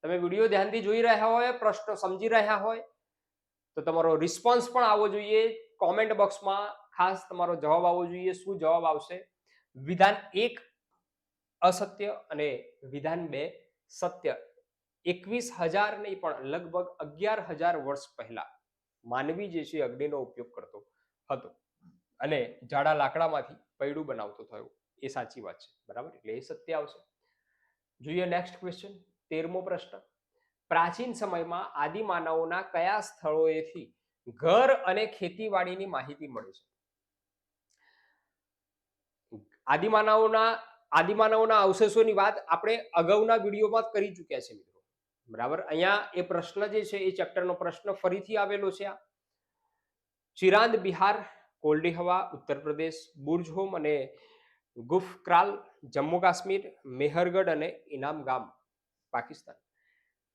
તમે વિડીયો ધ્યાનથી જોઈ રહ્યા હોય, પ્રશ્ન સમજી રહ્યા હોય તો તમારો રિસ્પોન્સ પણ આવવો જોઈએ. કોમેન્ટ બોક્સમાં ખાસ તમારો જવાબ આવવો જોઈએ. શું જવાબ આવશે? વિધાન 1 અસત્ય અને વિધાન 2 સત્ય. 21,000 નહીં પણ લગભગ 11,000 વર્ષ પહેલા માનવી જે છે અગ્નિનો ઉપયોગ કરતો હતો અને જાડા લાકડામાંથી પૈડું બનાવતો થયો. એ સાચી વાત છે, બરાબર? એટલે એ સત્ય આવશે. જોઈએ નેક્સ્ટ ક્વેશ્ચન, 13મો પ્રશ્ન. પ્રાચીન સમયમાં આદિમાનવોના કયા સ્થળોએથી ઘર અને ખેતીવાડીની માહિતી મળે છે? આદિમાનવોના અવશેષોની વાત આપણે અગાઉના વિડીયોમાં કરી ચૂક્યા છે મિત્રો, બરાબર? અહીંયા એ પ્રશ્ન જે છે એ ચેપ્ટરનો પ્રશ્ન ફરીથી આવેલો છે. આ ચિરાંદ બિહાર, કોલ્ડી હવા ઉત્તર પ્રદેશ, બુર્જ હોમ અને ગુફક્રાલ જમ્મુ કાશ્મીર, મેહરગઢ અને ઇનામ ગામ પાકિસ્તાન.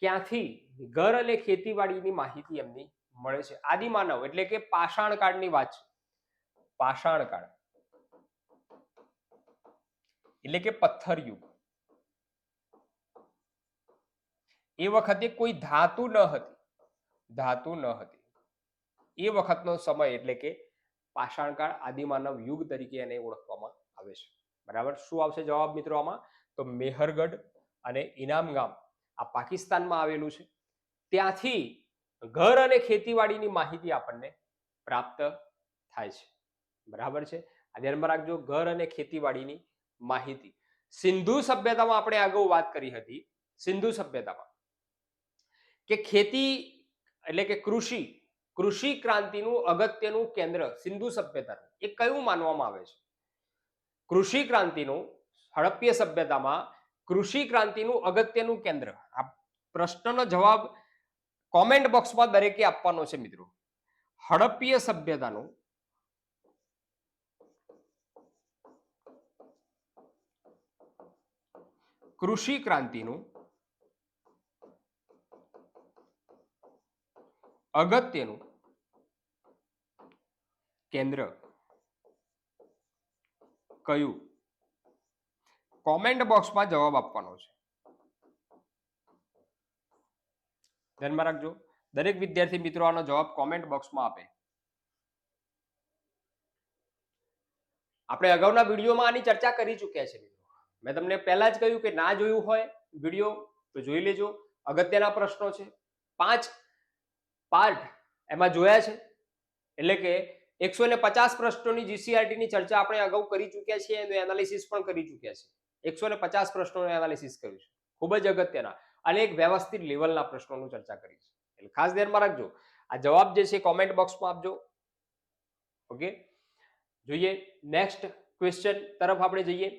ક્યાંથી ઘર અને ખેતીવાડીની માહિતી એમની મળે છે? આદિમાનવ એટલે કે પાષાણ કાળની વાત છે. પાષાણ કાળ એટલે કે પથ્થર યુગ. એ વખતે કોઈ ધાતુ ન હતી. એ વખતનો સમય એટલે કે પાષાણ કાળ, આદિમાનવ યુગ તરીકે એને ઓળખવામાં આવે છે, બરાબર? શું આવશે જવાબ મિત્રો આમાં? તો મેહરગઢ અને ઇનામ ગામ આ પાકિસ્તાનમાં આવેલું છે. ત્યાંથી ઘર અને ખેતીવાડીની માહિતી આપણને પ્રાપ્ત થાય છે, બરાબર છે? આ ધ્યાનમાં રાખજો, ઘર અને ખેતીવાડીની માહિતી. સિંધુ સભ્યતામાં આપણે અગાઉ વાત કરી હતી, સિંધુ સભ્યતામાં કે ખેતી એટલે કે કૃષિ ક્રાંતિનું અગત્યનું કેન્દ્ર સિંધુ સભ્યતાનું એ કયું માનવામાં આવે છે? કૃષિ ક્રાંતિનું હડપ્પીય સભ્યતામાં કૃષિ ક્રાંતિનું અગત્યનું કેન્દ્ર. આ પ્રશ્નનો જવાબ કોમેન્ટ બોક્સમાં દરેકે આપવાનો છે મિત્રો. હડપ્પીય સભ્યતાનું કૃષિ ક્રાંતિનું અગત્યનું કેન્દ્ર કયું? કોમેન્ટ બોક્સમાં જવાબ આપવાનો છે. ધ્યાનમાં રાખજો, દરેક વિદ્યાર્થી મિત્રો આનો જવાબ કોમેન્ટ બોક્સમાં આપે. આપણે અગાઉના વિડીયોમાં આની ચર્ચા કરી ચૂક્યા છે મિત્રો. મેં તમને પહેલા જ કહ્યું કે ના જોયું હોય વિડીયો તો જોઈ લેજો. અગત્યના પ્રશ્નો છે, 5 પાર્ટ એમાં જોયા છે. એટલે કે 150 પ્રશ્નોની જીસીઆરટીની ચર્ચા આપણે અગાઉ કરી ચૂક્યા છીએ, એનું એનાલિસિસ પણ કરી ચૂક્યા છે. 150 પ્રશ્નોનું એનાલિસિસ કર્યું છે, ખૂબ જ અગત્યના અને એક વ્યવસ્થિત લેવલના પ્રશ્નોનું ચર્ચા કરી છે. એટલે ખાસ ધ્યાનમાં રાખજો. આ જવાબ જે છે કોમેન્ટ બોક્સમાં આપજો. ઓકે, જોઈએ નેક્સ્ટ ક્વેશ્ચન તરફ આપણે જઈએ.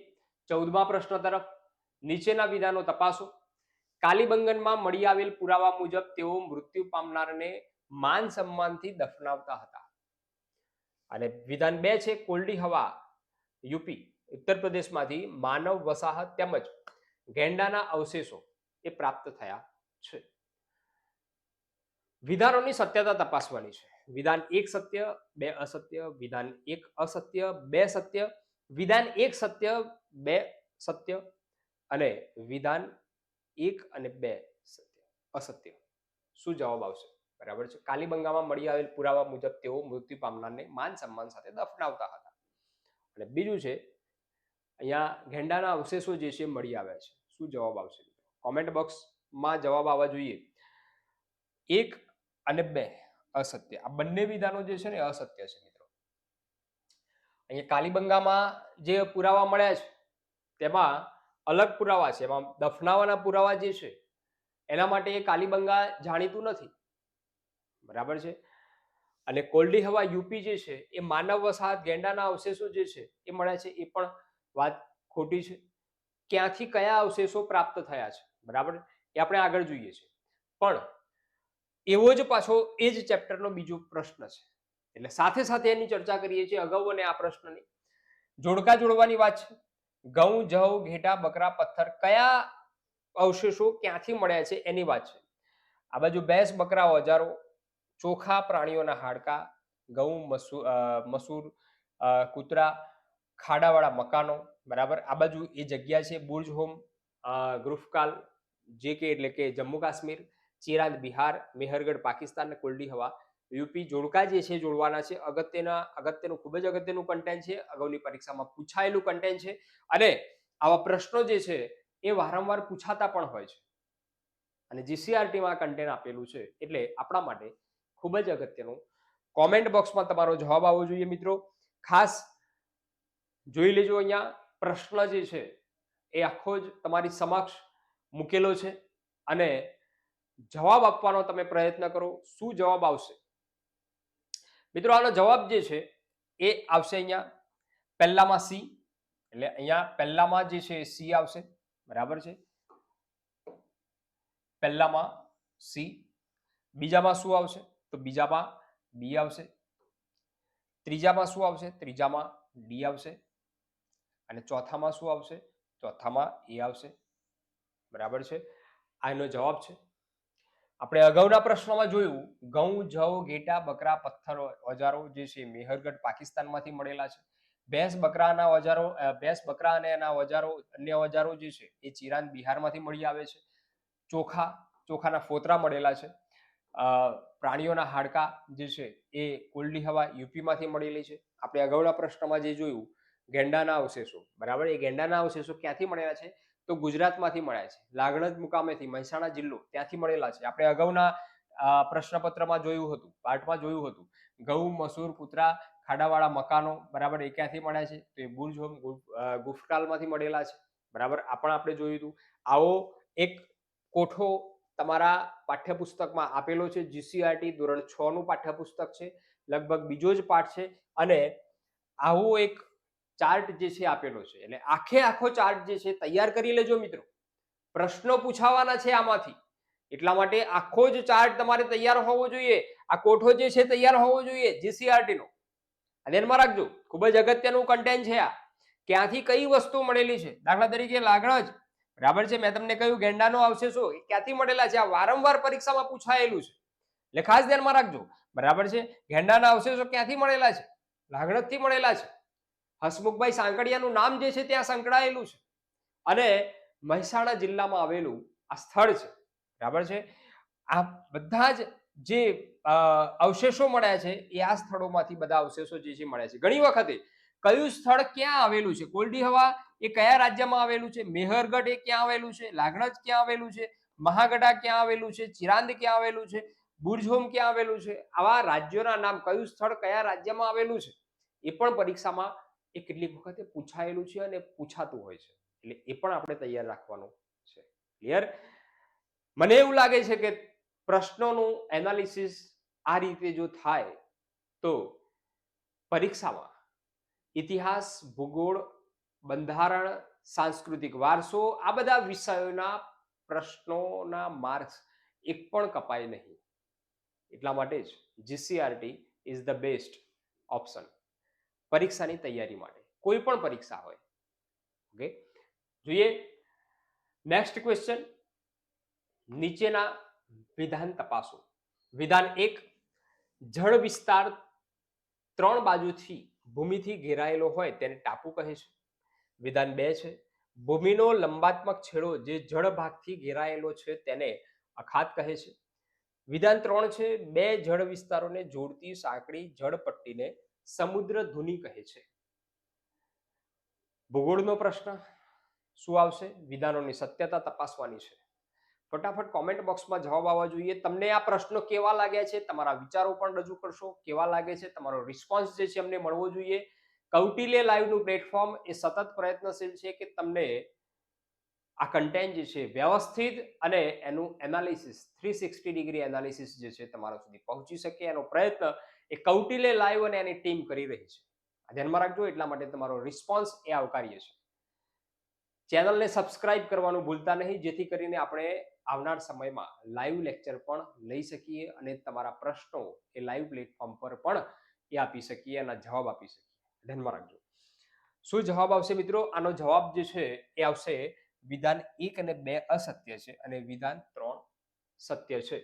14મા પ્રશ્ન તરફ. નીચેના વિધાનો તપાસો. કાલીબંગનમાં મળી આવેલ પુરાવા મુજબ તેઓ મૃત્યુ પામનારને માન સન્માનથી દફનાવતા હતા. અને વિધાન 2 છે કોલ્ડી હવા યુપી ઉત્તર પ્રદેશમાંથી માનવ વસાહત તેમજ ગેંડાના અવશેષો એ પ્રાપ્ત થયા છે. વિધાનોની સત્યતા તપાસવાની છે. વિધાન 1 સત્ય, 2 અસત્ય, વિધાન 1 અસત્ય, 2 સત્ય, વિધાન 1 સત્ય, 2 સત્ય અને વિધાન 1 અને 2 સત્ય અસત્ય. શું જવાબ આવશે? બરાબર છે. કાલીબંગામાં મળી આવેલ પુરાવા મુજબ તેઓ મૃત્યુ પામનારને માન સન્માન સાથે દફનાવતા હતા. અને બીજું છે અહીંયા ગેંડાના અવશેષો જે છે મળી આવ્યા છે. શું જવાબ આવશે? કોમેન્ટ બોક્સમાં જવાબ આવવા જોઈએ. 1 અને 2 અસત્ય. આ બંને વિધાનો જે છે ને અસત્ય છે મિત્રો. અહીંયા કાલીબંગામાં જે પુરાવા મળ્યા છે તેમાં અલગ પુરાવા છે. એમાં દફનાવાના પુરાવા જે છે એના માટે એ કાલીબંગા જાણીતું નથી, બરાબર છે? અને કોલ્ડી હવા યુપી જે છે એ માનવ વસાહત ગેંડાના અવશેષો જે છે એ મળ્યા છે, એ પણ વાત ખોટી છે. ક્યાંથી કયા અવશેષો પ્રાપ્ત થયા છે, બરાબર, એ આપણે આગળ જોઈએ છે. પણ એવો જ પાછો એ જ ચેપ્ટરનો બીજો પ્રશ્ન છે, એટલે સાથે સાથે એની ચર્ચા કરીએ છીએ અગાઉ અને આ પ્રશ્નની જોડકા જોડવાની વાત છે. ઘઉં, જવ, ઘેટા, બકરા, પથ્થર કયા અવશેષો ક્યાંથી મળ્યા છે એની વાત છે. આ બાજુ ભેંસ, બકરા, ઓજારો, ચોખા, પ્રાણીઓના હાડકા, ઘઉં, મસૂર, કૂતરા, ખાડાવાળા મકાનો, બરાબર. આ બાજુ એ જગ્યા છે બુર્જ હોમ, ગુફકાલ જે કે એટલે કે જમ્મુ કાશ્મીર, ચિરાંદ બિહાર, મેહરગઢ પાકિસ્તાન અને કુલડી હવા યુપી. જોડકા જે છે જોડવાના છે. અગત્યનું ખૂબ જ અગત્યનું કન્ટેન્ટ છે, અગાઉની પરીક્ષામાં પૂછાયેલું કન્ટેન્ટ છે અને આવા પ્રશ્નો જે છે એ વારંવાર પૂછાતા પણ હોય છે અને જીસીઆરટીમાં કન્ટેન્ટ આપેલું છે એટલે આપણા માટે ખૂબ જ અગત્યનું. કોમેન્ટ બોક્સમાં તમારો જવાબ આવવો જોઈએ મિત્રો. ખાસ જોઈ લેજો, અહીંયા પ્રશ્ન જે છે એ આખો જ તમારી સમક્ષ મૂકેલો છે અને જવાબ આપવાનો તમે પ્રયત્ન કરો. શું જવાબ આવશે મિત્રો? આનો જવાબ જે છે એ આવશે અહીંયા પહેલામાં સી, એટલે અહીંયા પહેલામાં જે છે સી આવશે, બરાબર છે. પહેલામાં સી. બીજામાં શું આવશે? તો બીજામાં બી આવશે. ત્રીજામાં શું આવશે? ત્રીજામાં ડી આવશે. અને ચોથામાં શું આવશે? ચોથામાં એ આવશે, બરાબર છે. આ એનો જવાબ છે. આપણે અગાઉના પ્રશ્નોમાં જોયું ઘઉં, જવ, ઘેટા, બકરા, પથ્થર, ઓજારો જે છે મેહરગઢ પાકિસ્તાનમાંથી મળેલા છે. ભેંસ, બકરાના ઓજારો, ભેંસ, બકરા અને એના ઓજારો, અન્ય ઓજારો જે છે એ ચિરાંદ બિહારમાંથી મળી આવે છે. ચોખાના ફોતરા મળેલા છે. પ્રાણીઓના હાડકા જે છે એ કુલડી હવા યુપીમાંથી મળેલી છે. આપણે અગાઉના પ્રશ્નમાં જે જોયું ગેંડાના અવશેષો, બરાબર. એ ગેંડાના અવશેષો ક્યાંથી મળેલા છે? તો ગુજરાતમાંથી મળ્યા છે. લાગણજ મુકામેથી, મહેસાણા જિલ્લો, ત્યાંથી મળેલા છે. આપણે અગાઉના પ્રશ્નપત્રમાં જોયું હતું, પાઠમાં જોયું હતું ઘઉં, મસૂર, કૂતરા, ખાડાવાળા મકાનો, બરાબર. એ ક્યાંથી મળ્યા છે? તો એ બુર્જ હોમ, ગુફકાલમાંથી મળેલા છે, બરાબર. આ પણ આપણે જોયું હતું. આવો એક કોઠો તમારા પાઠ્યપુસ્તકમાં આપેલો છે. જીસીઆરટી ધોરણ 6 નું પાઠ્યપુસ્તક છે, લગભગ બીજો જ પાઠ છે અને આવો એક ચાર્ટ જે છે આપેલો છે. એટલે આખો ચાર્ટ જે છે તૈયાર કરી લેજો મિત્રો. પ્રશ્નો પૂછાવાના છે આમાંથી, એટલા માટે આખો જ ચાર્ટ તમારે તૈયાર હોવો જોઈએ. આ કોઠો જે છે તૈયાર હોવો જોઈએ જીસીઆરટી નો. ધ્યાનમાં રાખજો, ખૂબ જ અગત્યનું કન્ટેન્ટ છે આ. ક્યાંથી કઈ વસ્તુ મળેલી છે? દાખલા તરીકે લાગણજ, બરાબર છે. મેં તમને કહ્યું ગેંડાનો અવશેષો ક્યાંથી મળેલા છે? આ વારંવાર પરીક્ષામાં પૂછાયેલું છે એટલે ખાસ ધ્યાનમાં રાખજો, બરાબર છે. ગેંડાના અવશેષો ક્યાંથી મળેલા છે? લાગણજથી મળેલા છે. હસમુખભાઈ સાંકળિયાનું નામ જે છે ત્યાં સંકળાયેલું છે અને મહેસાણા જિલ્લામાં આવેલું આ સ્થળ છે, બરાબર છે. આ બધા જ જે અવશેષો મળ્યા છે એ આ સ્થળોમાંથી બધા અવશેષો જે છે મળ્યા છે. ઘણી વખતે કયું સ્થળ ક્યાં આવેલું છે? કોલડી હવા એ કયા રાજ્યમાં આવેલું છે? મેહરગઢ એ ક્યાં આવેલું છે? લાગણજ ક્યાં આવેલું છે? મહાગઢા ક્યાં આવેલું છે? ચિરાંદ ક્યાં આવેલું છે? બુર્જ હોમ ક્યાં આવેલું છે? આવા રાજ્યોના નામ, કયું સ્થળ કયા રાજ્યમાં આવેલું છે એ પણ પરીક્ષામાં એ કેટલીક વખતે પૂછાયેલું છે અને પૂછાતું હોય છે. એટલે એ પણ આપણે તૈયાર રાખવાનું છે. ક્લિયર? મને એવું લાગે છે કે પ્રશ્નોનું એનાલિસિસ આ રીતે જો થાય તો પરીક્ષામાં ઇતિહાસ, ભૂગોળ, બંધારણ, સાંસ્કૃતિક વારસો, આ બધા વિષયોના પ્રશ્નોના માર્ક્સ એક પણ કપાય નહીં. એટલા માટે જ GCRT is the best option પરીક્ષાની તૈયારી માટે, કોઈ પણ પરીક્ષા હોય. ઓકે, જોઈએ નેક્સ્ટ ક્વેશ્ચન. નીચેના વિધાન તપાસો. વિધાન 1, જળ વિસ્તાર 3 બાજુથી ભૂમિથી ઘેરાયેલો હોય તેને ટાપુ કહે છે. વિધાન 2 છે, ભૂમિનો લંબાત્મક છેડો જે જળ ભાગથી ઘેરાયેલો છે તેને અખાત કહે છે. વિધાન 3 છે, 2 જળ વિસ્તારોને જોડતી સાંકડી જળપટ્ટીને સમુદ્ર ધુની કહે છે. ભૂગોળનો પ્રશ્ન શું આવશે? વિધાનોની સત્યતા તપાસવાની છે. ફટાફટ કોમેન્ટ બોક્સમાં જવાબ આવવા જોઈએ. તમને આ પ્રશ્નો કેવા લાગ્યા છે? તમારા વિચારો પણ રજૂ કરશો. કેવા લાગે છે? તમારો રિસ્પોન્સ જે છે અમને મળવો જોઈએ. કૌટિલ્ય લાઈવનું પ્લેટફોર્મ એ સતત પ્રયત્નશીલ છે કે તમને આ કન્ટેન્ટ જે છે વ્યવસ્થિત અને એનું એનાલિસિસ 360 ડિગ્રી એનાલિસિસ જે છે તમારા સુધી પહોંચી શકે એનો પ્રયત્ન એ કૌટિલ્ય લાઈવ અને એની ટીમ કરી રહી છે. ધ્યાનમાં રાખજો, એટલા માટે તમારો રિસ્પોન્સ એ આવકાર્ય છે. ચેનલને સબસ્ક્રાઇબ કરવાનું ભૂલતા નહીં, જેથી કરીને આપણે આવનાર સમયમાં લાઈવ લેક્ચર પણ લઈ શકીએ અને તમારા પ્રશ્નો એ લાઈવ પ્લેટફોર્મ પર પણ એ આપી શકીએ, એના જવાબ આપી શકીએ. ધ્યાનમાં રાખજો. શું જવાબ આવશે મિત્રો? આનો જવાબ જે છે એ આવશે વિધાન 1 અને 2 અસત્ય છે અને વિધાન 3 સત્ય છે.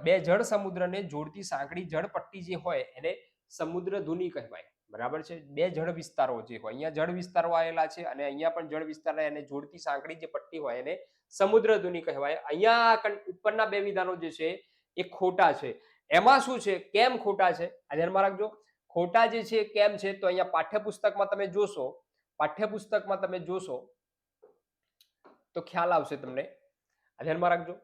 બે જળ સમુદ્રને જોડતી સાંકડી જળપટ્ટી જે હોય એને સમુદ્ર ધુની કહેવાય. બરાબર છે. બે જળ વિસ્તારો જે હોય, અહીંયા જળ વિસ્તારો આવેલા છે અને અહીંયા પણ જળ વિસ્તાર, એને જોડતી સાંકડી જે પટ્ટી હોય એને સમુદ્ર ધુની કહેવાય. અહીંયા ઉપરના બે વિધાનો જે છે એ ખોટા છે. એમાં શું છે, કેમ ખોટા છે આ ધ્યાનમાં રાખજો. ખોટા જે છે કેમ છે, તો અહીંયા પાઠ્યપુસ્તકમાં તમે જોશો તો ખ્યાલ આવશે તમને. આ ધ્યાનમાં રાખજો.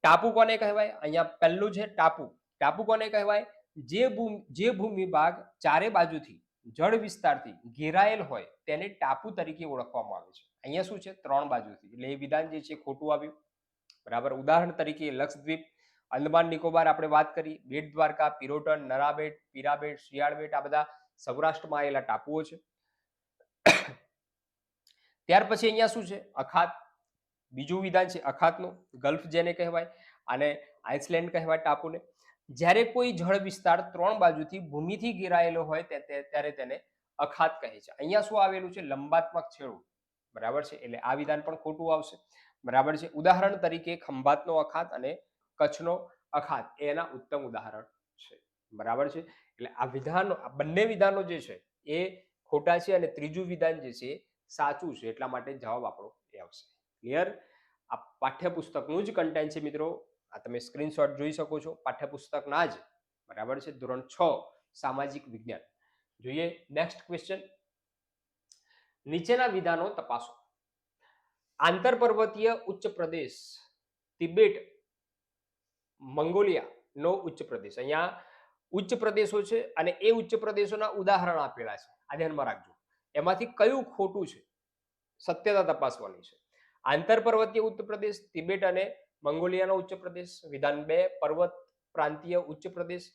ટાપુ કોને કહેવાય? અહીંયા પહેલું છે ટાપુ. ટાપુ કોને કહેવાય? જે ભૂમિ ભાગ ચારે બાજુથી જળ વિસ્તારથી ઘેરાયેલ હોય તેને ટાપુ તરીકે ઓળખવામાં આવે છે. અહીંયા શું છે? 3 બાજુથી, એટલે એ વિધાન જે છે ખોટું આવ્યું. બરાબર. ઉદાહરણ તરીકે લક્ષદ્વીપ, અંદમાન નિકોબાર આપણે વાત કરી, બેટ દ્વારકા, પિરોટન, નરાબેટ, પીરાબેટ, શિયાળબેટ, આ બધા સૌરાષ્ટ્રમાં આવેલા ટાપુઓ છે. ત્યાર પછી અહીંયા શું છે? અખાત. બીજું વિધાન છે અખાતનું, ગલ્ફ જેને કહેવાય, અને આઇસલેન્ડ કહેવાય ટાપુને. જ્યારે કોઈ જળ વિસ્તાર 3 બાજુથી ભૂમિથી ઘેરાયેલો હોય ત્યારે તેને અખાત કહે છે. અહીંયા શું આવેલું છે? લંબાત્મક છેડો. બરાબર છે. એટલે આ વિધાન પણ ખોટું આવશે. બરાબર છે. ઉદાહરણ તરીકે ખંભાતનો અખાત અને કચ્છનો અખાત એના ઉત્તમ ઉદાહરણ છે. બરાબર છે. એટલે આ વિધાનો, આ બંને વિધાનો જે છે એ ખોટા છે અને ત્રીજું વિધાન જે છે સાચું છે. એટલા માટે જવાબ આપણો એ આવશે. ક્લિયર? આ પાઠ્યપુસ્તકનું જ કન્ટેન્ટ છે મિત્રો. આ તમે સ્ક્રીનશોટ જોઈ શકો છો પાઠ્યપુસ્તકના જ. બરાબર છે. ધોરણ 6 સામાજિક વિજ્ઞાન. જોઈએ નેક્સ્ટ ક્વેશ્ચન. નીચેના વિધાનો તપાસો. આંતરપર્વતીય ઉચ્ચ પ્રદેશ તિબેટ મંગોલિયા નો ઉચ્ચ પ્રદેશ. અહીંયા ઉચ્ચ પ્રદેશો છે અને એ ઉચ્ચ પ્રદેશોના ઉદાહરણ આપેલા છે. આ ધ્યાનમાં રાખજો. એમાંથી કયું ખોટું છે સત્યતા તપાસવાની છે. આંતરપર્વતીય ઉચ્ચ પ્રદેશ તિબેટ અને મંગોલિયાનો ઉચ્ચ પ્રદેશ. વિધાન 2 પર્વત પ્રાંતીય ઉચ્ચ પ્રદેશ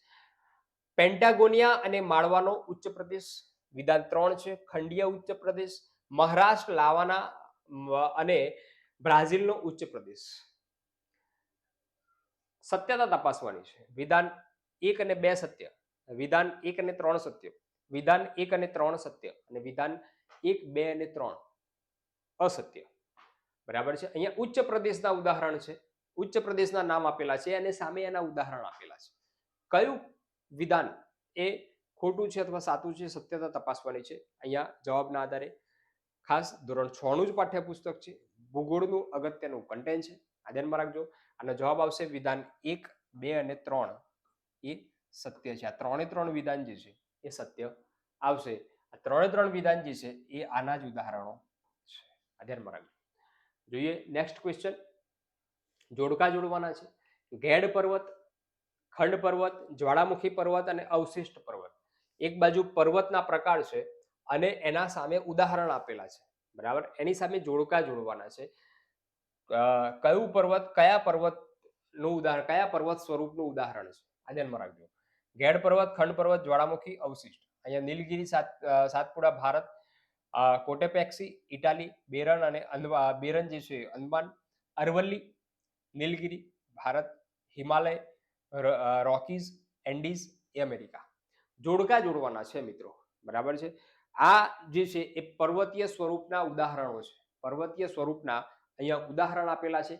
પેન્ટાગોનિયા અને માળવાનો ઉચ્ચ પ્રદેશ. વિધાન 3 છે ખંડીય ઉચ્ચ પ્રદેશ મહારાષ્ટ્ર લાવાના અને બ્રાઝિલનો ઉચ્ચ પ્રદેશ. સત્યતા તપાસવાની છે. વિધાન 1 અને 2 સત્ય, વિધાન 1 અને 3 સત્ય, વિધાન 1 અને 3 સત્ય અને વિધાન 1, 2 અને 3 અસત્ય. બરાબર છે. અહીંયા ઉચ્ચ પ્રદેશના ઉદાહરણ છે, ઉચ્ચ પ્રદેશના નામ આપેલા છે અને સામે એના ઉદાહરણ આપેલા છે. કયું વિધાન એ ખોટું છે અથવા સાચું છે સત્યતા તપાસવાની છે. અહીંયા જવાબના આધારે ખાસ ધોરણ 6 નું જ પાઠ્યપુસ્તક છે, ભૂગોળનું અગત્યનું કન્ટેન્ટ છે. આ ધ્યાનમાં રાખજો. આનો જવાબ આવશે વિધાન 1, 2 અને 3 એ સત્ય છે. આ 3 વિધાન જે છે એ સત્ય આવશે. આ 3 વિધાન જે છે એ આના જ ઉદાહરણો છે. આ ધ્યાનમાં રાખજો. જોઈએ નેક્સ્ટ ક્વેશ્ચન. જોડકા જોડવાના છે. ઘેડ પર્વત, ખંડ પર્વત, જ્વાળામુખી પર્વત અને અવશિષ્ટ પર્વત. એક બાજુ પર્વતના પ્રકાર છે અને એના સામે ઉદાહરણ આપેલા છે. બરાબર. એની સામે જોડકા જોડવાના છે. કયું પર્વત કયા પર્વતનું ઉદાહરણ, કયા પર્વત સ્વરૂપનું ઉદાહરણ છે આ ધ્યાનમાં રાખજો. ઘેડ પર્વત, ખંડ પર્વત, જ્વાળામુખી, અવશિષ્ટ. અહીંયા નીલગિરી સાતપુડા ભારત, કોટેપેક્સી ઇટાલી, બેરન અને બેરન જે છે અંદમાન, અરવલ્લી, નીલગિરી ભારત, હિમાલય, રોકીઝ, એન્ડીઝ એ અમેરિકા. જોડકા જોડવાના છે મિત્રો. બરાબર છે. આ જે છે એ પર્વતીય સ્વરૂપના ઉદાહરણો છે. પર્વતીય સ્વરૂપના અહીંયા ઉદાહરણ આપેલા છે.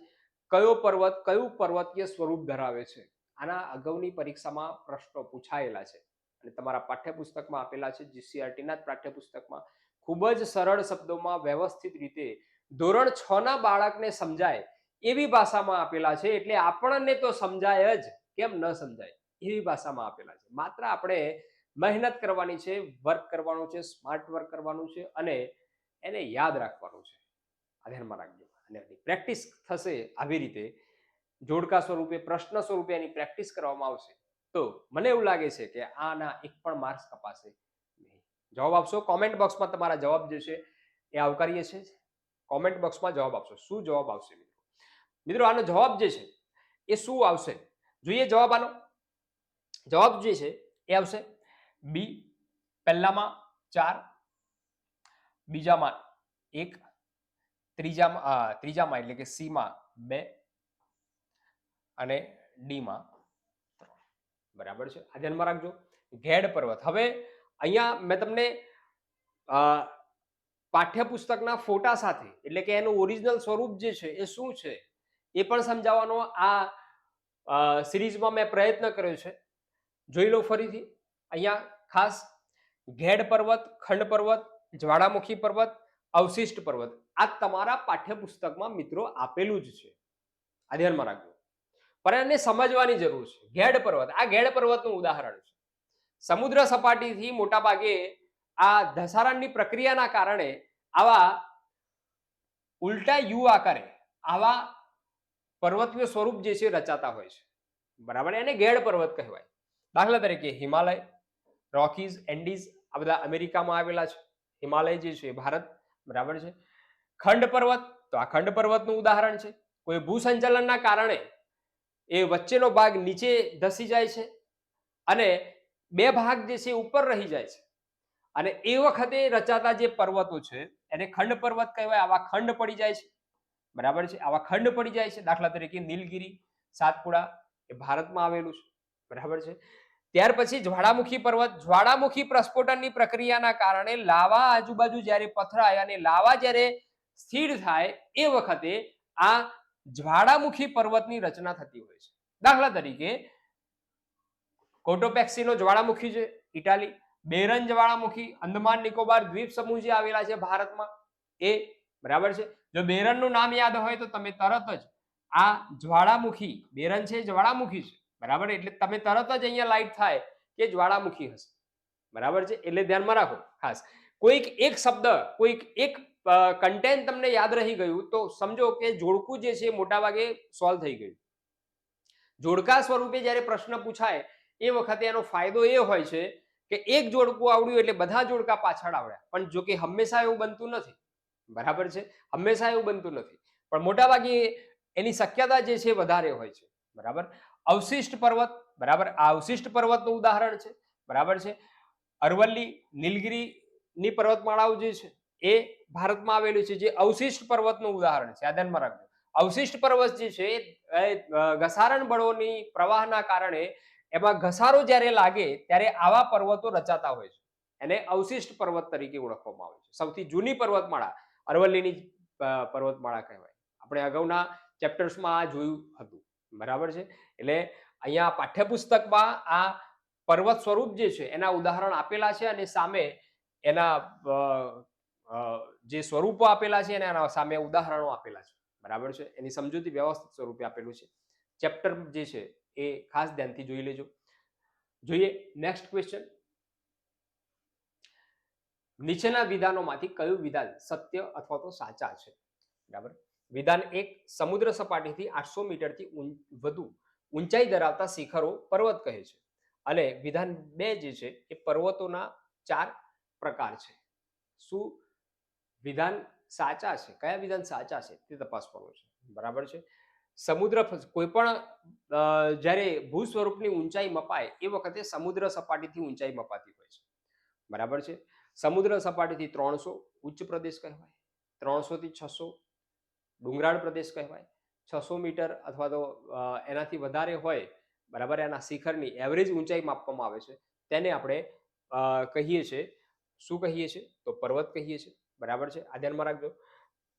કયો પર્વત કયું પર્વતીય સ્વરૂપ ધરાવે છે. આના અગાઉની પરીક્ષામાં પ્રશ્નો પૂછાયેલા છે અને તમારા પાઠ્યપુસ્તકમાં આપેલા છે. જીસીઆરટીના જ પાઠ્યપુસ્તકમાં ખૂબ જ સરળ શબ્દોમાં વ્યવસ્થિત રીતે ધોરણ 6 ના બાળકને સમજાય એવી ભાષામાં આપેલા છે. એટલે આપણને તો સમજાય જ, કેમ ન સમજાય એવી ભાષામાં આપેલા છે. માત્ર આપણે મહેનત કરવાની છે, વર્ક કરવાનું છે, સ્માર્ટ વર્ક કરવાનું છે અને એને યાદ રાખવાનું છે. આ ધ્યાનમાં રાખજો. અને પ્રેક્ટિસ થશે આવી રીતે જોડકા સ્વરૂપે, પ્રશ્ન સ્વરૂપે એની પ્રેક્ટિસ કરવામાં આવશે તો મને એવું લાગે છે કે આના એક પણ માર્ક્સ કપાશે નહીં. જવાબ આપશો કોમેન્ટ બોક્સમાં. તમારા જવાબ જે છે એ આવકારીએ છીએ. કોમેન્ટ બોક્સમાં જવાબ આપશો. શું જવાબ આવશે મિત્રો? મિત્રો આનો જવાબ જે છે એ શું આવશે? જોઈએ જવાબ. આનો જવાબ જે છે એ આવશે બી. પહેલામાં 4, બીજામાં 1, ત્રીજામાં એટલે કે સી માં 2 અને ડી માં 3. બરાબર છે. આ ધ્યાનમાં રાખજો. ઘેડ પર્વત. હવે અહીંયા મેં તમને પાઠ્યપુસ્તકના ફોટા સાથે, એટલે કે એનું ઓરિજિનલ સ્વરૂપ જે છે એ શું છે એ પણ સમજાવવાનો આ સિરીઝમાં મેં પ્રયત્ન કર્યો છે. જોઈ લો ફરીથી. અહીંયા ખાસ ઘેડ પર્વત, ખંડ પર્વત, જ્વાળામુખી પર્વત, અવશિષ્ટ પર્વત આ તમારા પાઠ્યપુસ્તકમાં મિત્રો આપેલું જ છે. આ ધ્યાનમાં રાખજો. પણ એને સમજવાની જરૂર છે. ઘેડ પર્વત, આ ઘેડ પર્વતનું ઉદાહરણ છે. સમુદ્ર સપાટીથી મોટા ભાગે આ ધસારણની પ્રક્રિયાના કારણે આવા ઉલટા યુ આકારે આવા પર્વતીય સ્વરૂપ જે છે રચાતા હોય છે. બરાબર, એને ઘેડ પર્વત કહેવાય. દાખલા તરીકે હિમાલય, રોકીઝ, એન્ડીઝ આ બધા અમેરિકામાં આવેલા છે. હિમાલય જે છે ભારત, બરાબર છે. ખંડ પર્વત, તો આ ખંડ પર્વતનું ઉદાહરણ છે. કોઈ ભૂસંચલનના કારણે એ વચ્ચેનો ભાગ નીચે ધસી જાય છે અને બે ભાગ જે છે ઉપર રહી જાય છે, અને એ વખતે રચાતા જે પર્વતો છે એને ખંડ પર્વત કહેવાય. આવા ખંડ પડી જાય છે, બરાબર છે. આવા ખંડ પડી જાય છે. દાખલા તરીકે નીલગિરી, સાતપુડા એ ભારતમાં આવેલું છે, બરાબર છે. ત્યાર પછી જ્વાળામુખી પર્વત, જ્વાળામુખી પ્રસ્ફોટનની પ્રક્રિયાના કારણે લાવા આજુબાજુ જ્યારે પથરાય અને લાવા જ્યારે સ્થિર થાય એ વખતે આ જ્વાળામુખી પર્વતની રચના થતી હોય છે. દાખલા તરીકે કોટોપેક્સીનો જ્વાળામુખી છે ઇટાલી, બેરન જ્વાળામુખી અંદમાન નિકોબાર દ્વીપ સમૂહ જે આવેલા છે ભારતમાં એ, બરાબર છે. જો બેરનનું નામ યાદ હોય તો તમે તરત જ આ જ્વાળામુખી, બેરન છે જ્વાળામુખી છે, બરાબર, એટલે તમે તરત જ અહીંયા લાઈટ થાય કે જ્વાળામુખી હશે, બરાબર છે. એટલે ધ્યાનમાં રાખો ખાસ. કોઈક એક શબ્દ, કોઈક એક કન્ટેન્ટ તમને યાદ રહી ગયું તો સમજો કે જોડકું જે છે મોટા ભાગે સોલ્વ થઈ ગયું. જોડકા સ્વરૂપે જ્યારે પ્રશ્ન પૂછાય એ વખતે એનો ફાયદો એ હોય છે કે એક જોડકું આવડ્યું એટલે બધા જોડકા પાછળ આવડ્યા. પણ જો કે હંમેશા એવું બનતું નથી, બરાબર છે. હંમેશા એવું બનતું નથી, પણ મોટાભાગે એની શક્યતા જે છે વધારે હોય છે, બરાબર. અવશિષ્ટ પર્વત, બરાબર, આ અવશિષ્ટ પર્વતનું ઉદાહરણ છે, બરાબર છે. અરવલ્લી, નીલગિરીની પર્વતમાળાઓ જે છે એ ભારતમાં આવેલું છે, જે અવશિષ્ટ પર્વતનું ઉદાહરણ છે. આ ધ્યાનમાં રાખજો. અવશિષ્ટ પર્વત જે છે એ ઘસારણ બળોની પ્રવાહના કારણે એમાં ઘસારો જ્યારે લાગે ત્યારે આવા પર્વતો રચાતા હોય છે. એને અવશિષ્ટ પર્વત તરીકે ઓળખવામાં આવે છે. સૌથી જૂની પર્વતમાળા અરવલ્લીની પર્વતમાળા કહેવાય. આપણે અગાઉના ચેપ્ટર્સમાં આ જોયું હતું, બરાબર છે. એટલે અહીંયા પાઠ્યપુસ્તકમાં આ પર્વત સ્વરૂપ જે છે એના ઉદાહરણ આપેલા છે અને સામે એના જે સ્વરૂપો આપેલા છે એના સામે ઉદાહરણો આપેલા છે, બરાબર છે. એની સમજૂતી વ્યવસ્થિત સ્વરૂપે આપેલું છે. ચેપ્ટર જે છે એ ખાસ ધ્યાનથી જોઈ લેજો. જોઈએ નેક્સ્ટ ક્વેશ્ચન. નીચેના વિધાનોમાંથી કયું વિધાન સત્ય અથવા તો સાચા છે? બરાબર. વિધાન 1, સમુદ્ર સપાટીથી 800 મીટરથી વધુ ઊંચાઈ ધરાવતા શિખરો પર્વત કહે છે. અને વિધાન 2 જે છે એ પર્વતોના 4 પ્રકાર છે. શું વિધાન સાચા છે? કયા વિધાન સાચા છે તે તપાસવાનું છે, બરાબર છે. સમુદ્ર, કોઈ પણ જ્યારે ભૂ સ્વરૂપની ઊંચાઈ મપાય એ વખતે સમુદ્ર સપાટીથી ઊંચાઈ મપાતી હોય છે, બરાબર છે. સમુદ્ર સપાટીથી 300 ઉચ્ચ પ્રદેશ કહેવાય, 300 થી 600 ડુંગરાળ પ્રદેશ કહેવાય, 600 મીટર અથવા તો એનાથી વધારે હોય, બરાબર, એના શિખરની એવરેજ ઊંચાઈ માપવામાં આવે છે, તેને આપણે કહીએ છીએ, શું કહીએ છીએ તો પર્વત કહીએ છીએ, બરાબર છે. આ ધ્યાનમાં રાખજો.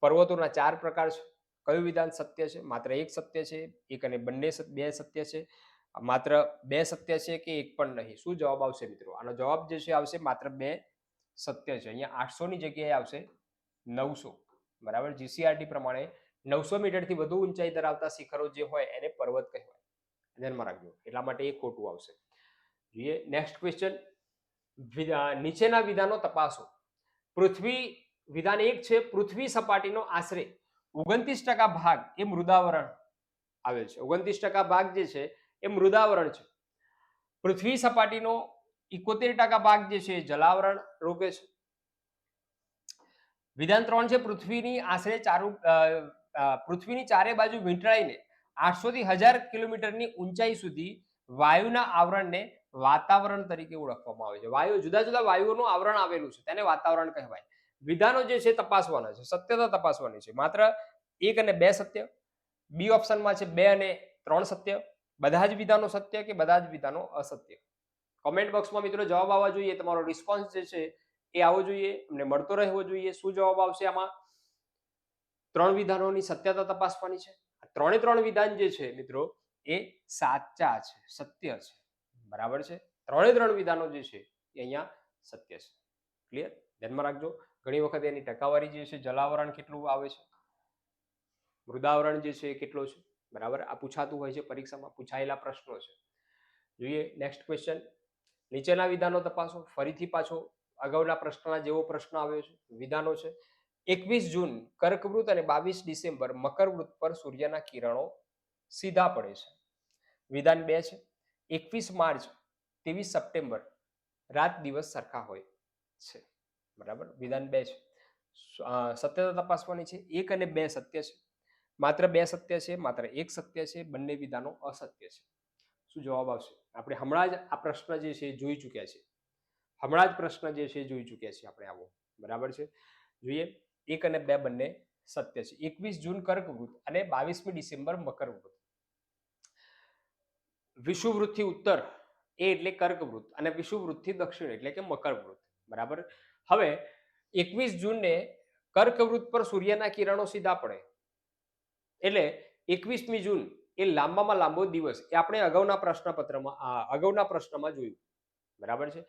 પર્વતોના 4 પ્રકાર છે. કયું વિધાન સત્ય છે? માત્ર એક સત્ય છે, એક અને બે સત્ય છે, માત્ર 2 સત્ય છે કે એક પણ નહીં? શું જવાબ આવશે મિત્રો? આનો જવાબ જે છે આવશે માત્ર 2 સત્ય છે. અહીંયા 800 ની જગ્યાએ આવશે 900, બરાબર. જીસીઆરટી પ્રમાણે 900 મીટરથી વધુ ઊંચાઈ ધરાવતા શિખરો જે હોય એને પર્વત કહેવાય. ધ્યાનમાં રાખજો. એટલા માટે એ ખોટું આવશે. જોઈએ નેક્સ્ટ ક્વેશ્ચન. નીચેના વિધાનો તપાસો. પૃથ્વી, વિધાન 1 છે પૃથ્વી સપાટીનો આશરે 29% ભાગ એ મૃદાવરણ આવેલ છે. 29% ભાગ જે છે એ મૃદાવરણ છે. પૃથ્વી સપાટીનો 71% ભાગ જે છે એ જલાવરણ રૂપે છે. વિધાન 3 છે પૃથ્વીની આશરે પૃથ્વીની ચારે બાજુ વીંટળાઈને 800 થી 1000 કિલોમીટરની ઊંચાઈ સુધી વાયુના આવરણને વાતાવરણ તરીકે ઓળખવામાં આવે છે. વાયુ, જુદા જુદા વાયુઓનું આવરણ આવેલું છે, તેને વાતાવરણ કહેવાય. વિધાનો જે છે તપાસવાના છે, સત્યતા તપાસવાની છે. માત્ર 1 અને 2 સત્ય, બી ઓપ્શનમાં છે 2 અને 3 સત્ય, બધા જ વિધાનો સત્ય કે બધા જ વિધાનો અસત્ય? કોમેન્ટ બોક્સમાં મિત્રો જવાબ આવવા જોઈએ. તમારો રિસ્પોન્સ જે છે એ આવવો જોઈએ, અમને મળતો રહેવો જોઈએ. શું જવાબ આવશે આમાં? 3 વિધાનોની સત્યતા તપાસવાની છે. ત્રણે 3 વિધાન જે છે મિત્રો એ સાચા છે, સત્ય છે. બરાબર છે? ત્રણે 3 વિધાનો જે છે એ અહીંયા સત્ય છે. ક્લિયર? ધ્યાનમાં રાખજો. ઘણી વખત એની ટકાવારી જે છે, જલાવરણ કેટલું આવે છે, મૃદાવરણ જે છે એ કેટલો છે. બરાબર? આ પૂછાતું હોય છે, પરીક્ષામાં પૂછાયેલા પ્રશ્નો છે. જોઈએ નેક્સ્ટ ક્વેશ્ચન. નીચેના વિધાનો તપાસો. ફરીથી પાછો અગાઉના પ્રશ્નના જેવો પ્રશ્ન આવ્યો છે. વિધાનો છે 21 જૂન કર્કવૃત અને 22 ડિસેમ્બર મકરવૃત પર સૂર્યના કિરણો સીધા પડે છે. વિધાન 2 છે 21 માર્ચ 23 સપ્ટેમ્બર રાત દિવસ સરખા હોય છે. બરાબર? વિધાન 2 છે. સત્યતા તપાસવાની છે. 1 અને 2 સત્ય છે, માત્ર 2 સત્ય છે, માત્ર 1 સત્ય છે, બંને વિધાનો અસત્ય છે. શું જવાબ આવશે? આપણે હમણાં જ આ પ્રશ્ન જે છે જોઈ ચૂક્યા છે. હમણાં જ પ્રશ્ન જે છે જોઈ ચૂક્યા છે આપણે આવો. બરાબર છે? જોઈએ 1 અને 2 બંને સત્ય છે. 21 જૂન કર્કવૃત અને 22મી ડિસેમ્બર મકરવૃત. વિષુવવૃત્તથી ઉત્તર એ એટલે કર્કવૃત અને વિષુવવૃત્તથી દક્ષિણ એટલે કે મકરવૃત. બરાબર? હવે 21 જૂનને કર્કવૃત પર સૂર્યના કિરણો સીધા પડે એટલે 21મી જૂન એ લાંબામાં લાંબો દિવસ. એ આપણે અગાઉના પ્રશ્નપત્રમાં અગાઉના પ્રશ્નમાં જોયું. બરાબર છે?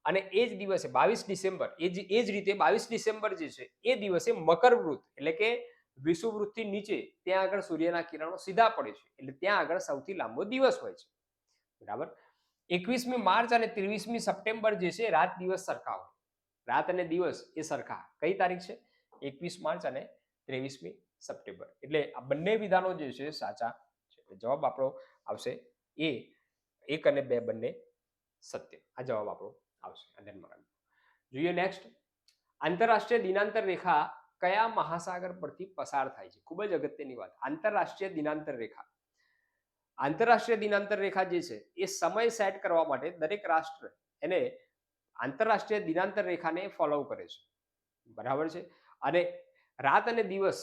અને એ જ દિવસે 22 ડિસેમ્બર એ જ રીતે 22 ડિસેમ્બર જે છે એ દિવસે મકરવૃત એટલે કે વિષુવવૃત્તથી નીચે ત્યાં આગળ સૂર્યના કિરણો સીધા પડે છે એટલે ત્યાં આગળ સૌથી લાંબો દિવસ હોય છે. બરાબર? 21મી માર્ચ અને 23મી સપ્ટેમ્બર જે છે રાત દિવસ સરખા હોય. રાત અને દિવસ એ સરખા. કઈ તારીખ છે? 21 માર્ચ અને 23મી સપ્ટેમ્બર. એટલે આ બંને વિધાનો જે છે સાચા છે. જવાબ આપણો આવશે એ 1 અને 2 બંને સત્ય. આ જવાબ આપણો આવશે. ધ્યાનમાં રાખજો. જોઈએ નેક્સ્ટ. આંતરરાષ્ટ્રીય દિનાંતર રેખા કયા મહાસાગર પરથી પસાર થાય છે? ખૂબ જ અગત્યની વાત. આંતરરાષ્ટ્રીય દિનાંતર રેખા. આંતરરાષ્ટ્રીય દિનાંતર રેખા જે છે એ સમય સેટ કરવા માટે દરેક રાષ્ટ્ર એને આંતરરાષ્ટ્રીય દિનાંતર રેખાને ફોલો કરે છે. બરાબર છે? અને રાત અને દિવસ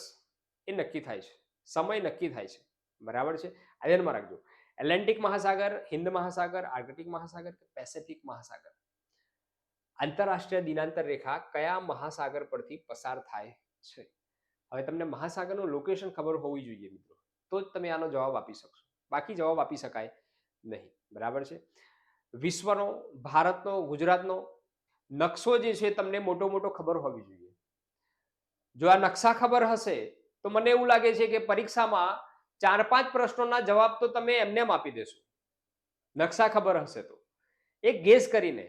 એ નક્કી થાય છે, સમય નક્કી થાય છે. બરાબર છે? આ ધ્યાનમાં રાખજો. એટલાન્ટિક મહાસાગર, હિન્દ મહાસાગર, આર્કટિક મહાસાગર કે પેસિફિક મહાસાગર. આંતરરાષ્ટ્રીય દિનાંતર રેખા કયા મહાસાગર પરથી પસાર થાય છે? હવે તમને મહાસાગરનું લોકેશન ખબર હોવી જોઈએ મિત્રો, તો જ તમે આનો જવાબ આપી શકશો. બાકી જવાબ આપી શકાય નહીં. બરાબર છે? વિશ્વનો, ભારતનો, ગુજરાતનો નકશો જે છે તમને મોટો મોટો ખબર હોવી જોઈએ. જો આ નકશા ખબર હશે તો મને એવું લાગે છે કે પરીક્ષામાં 4-5 પ્રશ્નોના જવાબ તો તમે એમને એમ આપી દેશો. નકશા ખબર હશે તો એક ગેસ કરીને.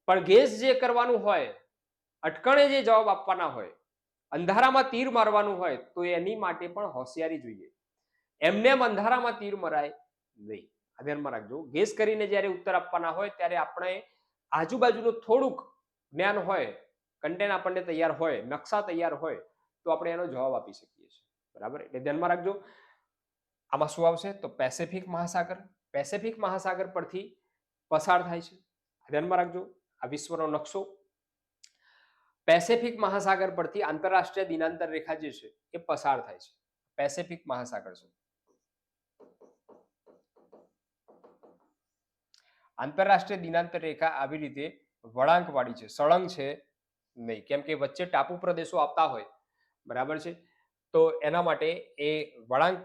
પણ ગેસ જે કરવાનું હોય, અટકણે જે જવાબ આપવાના હોય, અંધારામાં તીર મારવાનું હોય તો એની માટે પણ હોશિયારી જોઈએ. એમને એમ અંધારામાં તીર મરાય નહીં. આ ધ્યાનમાં રાખજો. ગેસ કરીને જ્યારે ઉત્તર આપવાના હોય ત્યારે આપણે આજુબાજુનું થોડુંક જ્ઞાન હોય, કન્ટેન્ટ આપણને તૈયાર હોય, નકશા તૈયાર હોય તો આપણે એનો જવાબ આપી શકીએ છીએ. બરાબર? એટલે ધ્યાનમાં રાખજો. આમાં શું આવશે? તો પેસિફિક મહાસાગર. પેસિફિક મહાસાગર પરથી પસાર થાય છે. ધ્યાનમાં રાખજો. આ વિશ્વનો નકશો પેસિફિક મહાસાગર પરથી આંતરરાષ્ટ્રીય દિનાંતર રેખા જે છે એ પસાર થાય છે. પેસિફિક મહાસાગર છે. આંતરરાષ્ટ્રીય દિનાંતર રેખા આવી રીતે વળાંકવાળી છે, સળંગ છે નહીં. કેમ કે વચ્ચે ટાપુ પ્રદેશો આવતા હોય. બરાબર છે? તો એના માટે એ વળાંક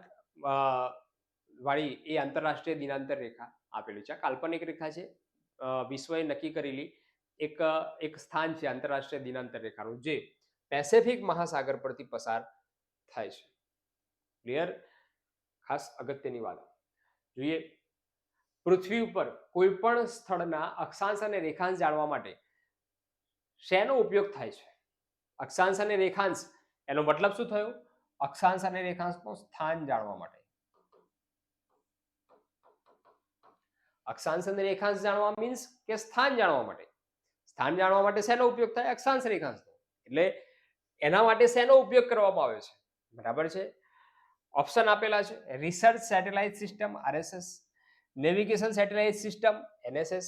વાળી એ આંતરરાષ્ટ્રીય દિનાંતર રેખા આપેલી છે. કાલ્પનિક રેખા છે. વિશ્વએ નક્કી કરેલી એક સ્થાન છે આંતરરાષ્ટ્રીય દિનાંતર રેખાનું, જે પેસિફિક મહાસાગર પરથી પસાર થાય છે. ક્લિયર? ખાસ અગત્યની વાત. જોઈએ પૃથ્વી ઉપર કોઈ પણ સ્થળના અક્ષાંશ અને રેખાંશ જાણવા માટે શેનો ઉપયોગ થાય છે? અક્ષાંશ અને રેખાંશ એનો મતલબ શું થયો? અક્ષાંશ અને રેખાંશનું સ્થાન જાણવા માટે. અક્ષાંશ અને રેખાંશ જાણવા મીન્સ કે સ્થાન જાણવા માટે. સ્થાન જાણવા માટે શેનો ઉપયોગ થાય? અક્ષાંશ રેખાંશનો. એટલે એના માટે શેનો ઉપયોગ કરવામાં આવે છે? બરાબર છે? ઓપ્શન આપેલા છે. Research satellite system RSS, navigation satellite system NSS,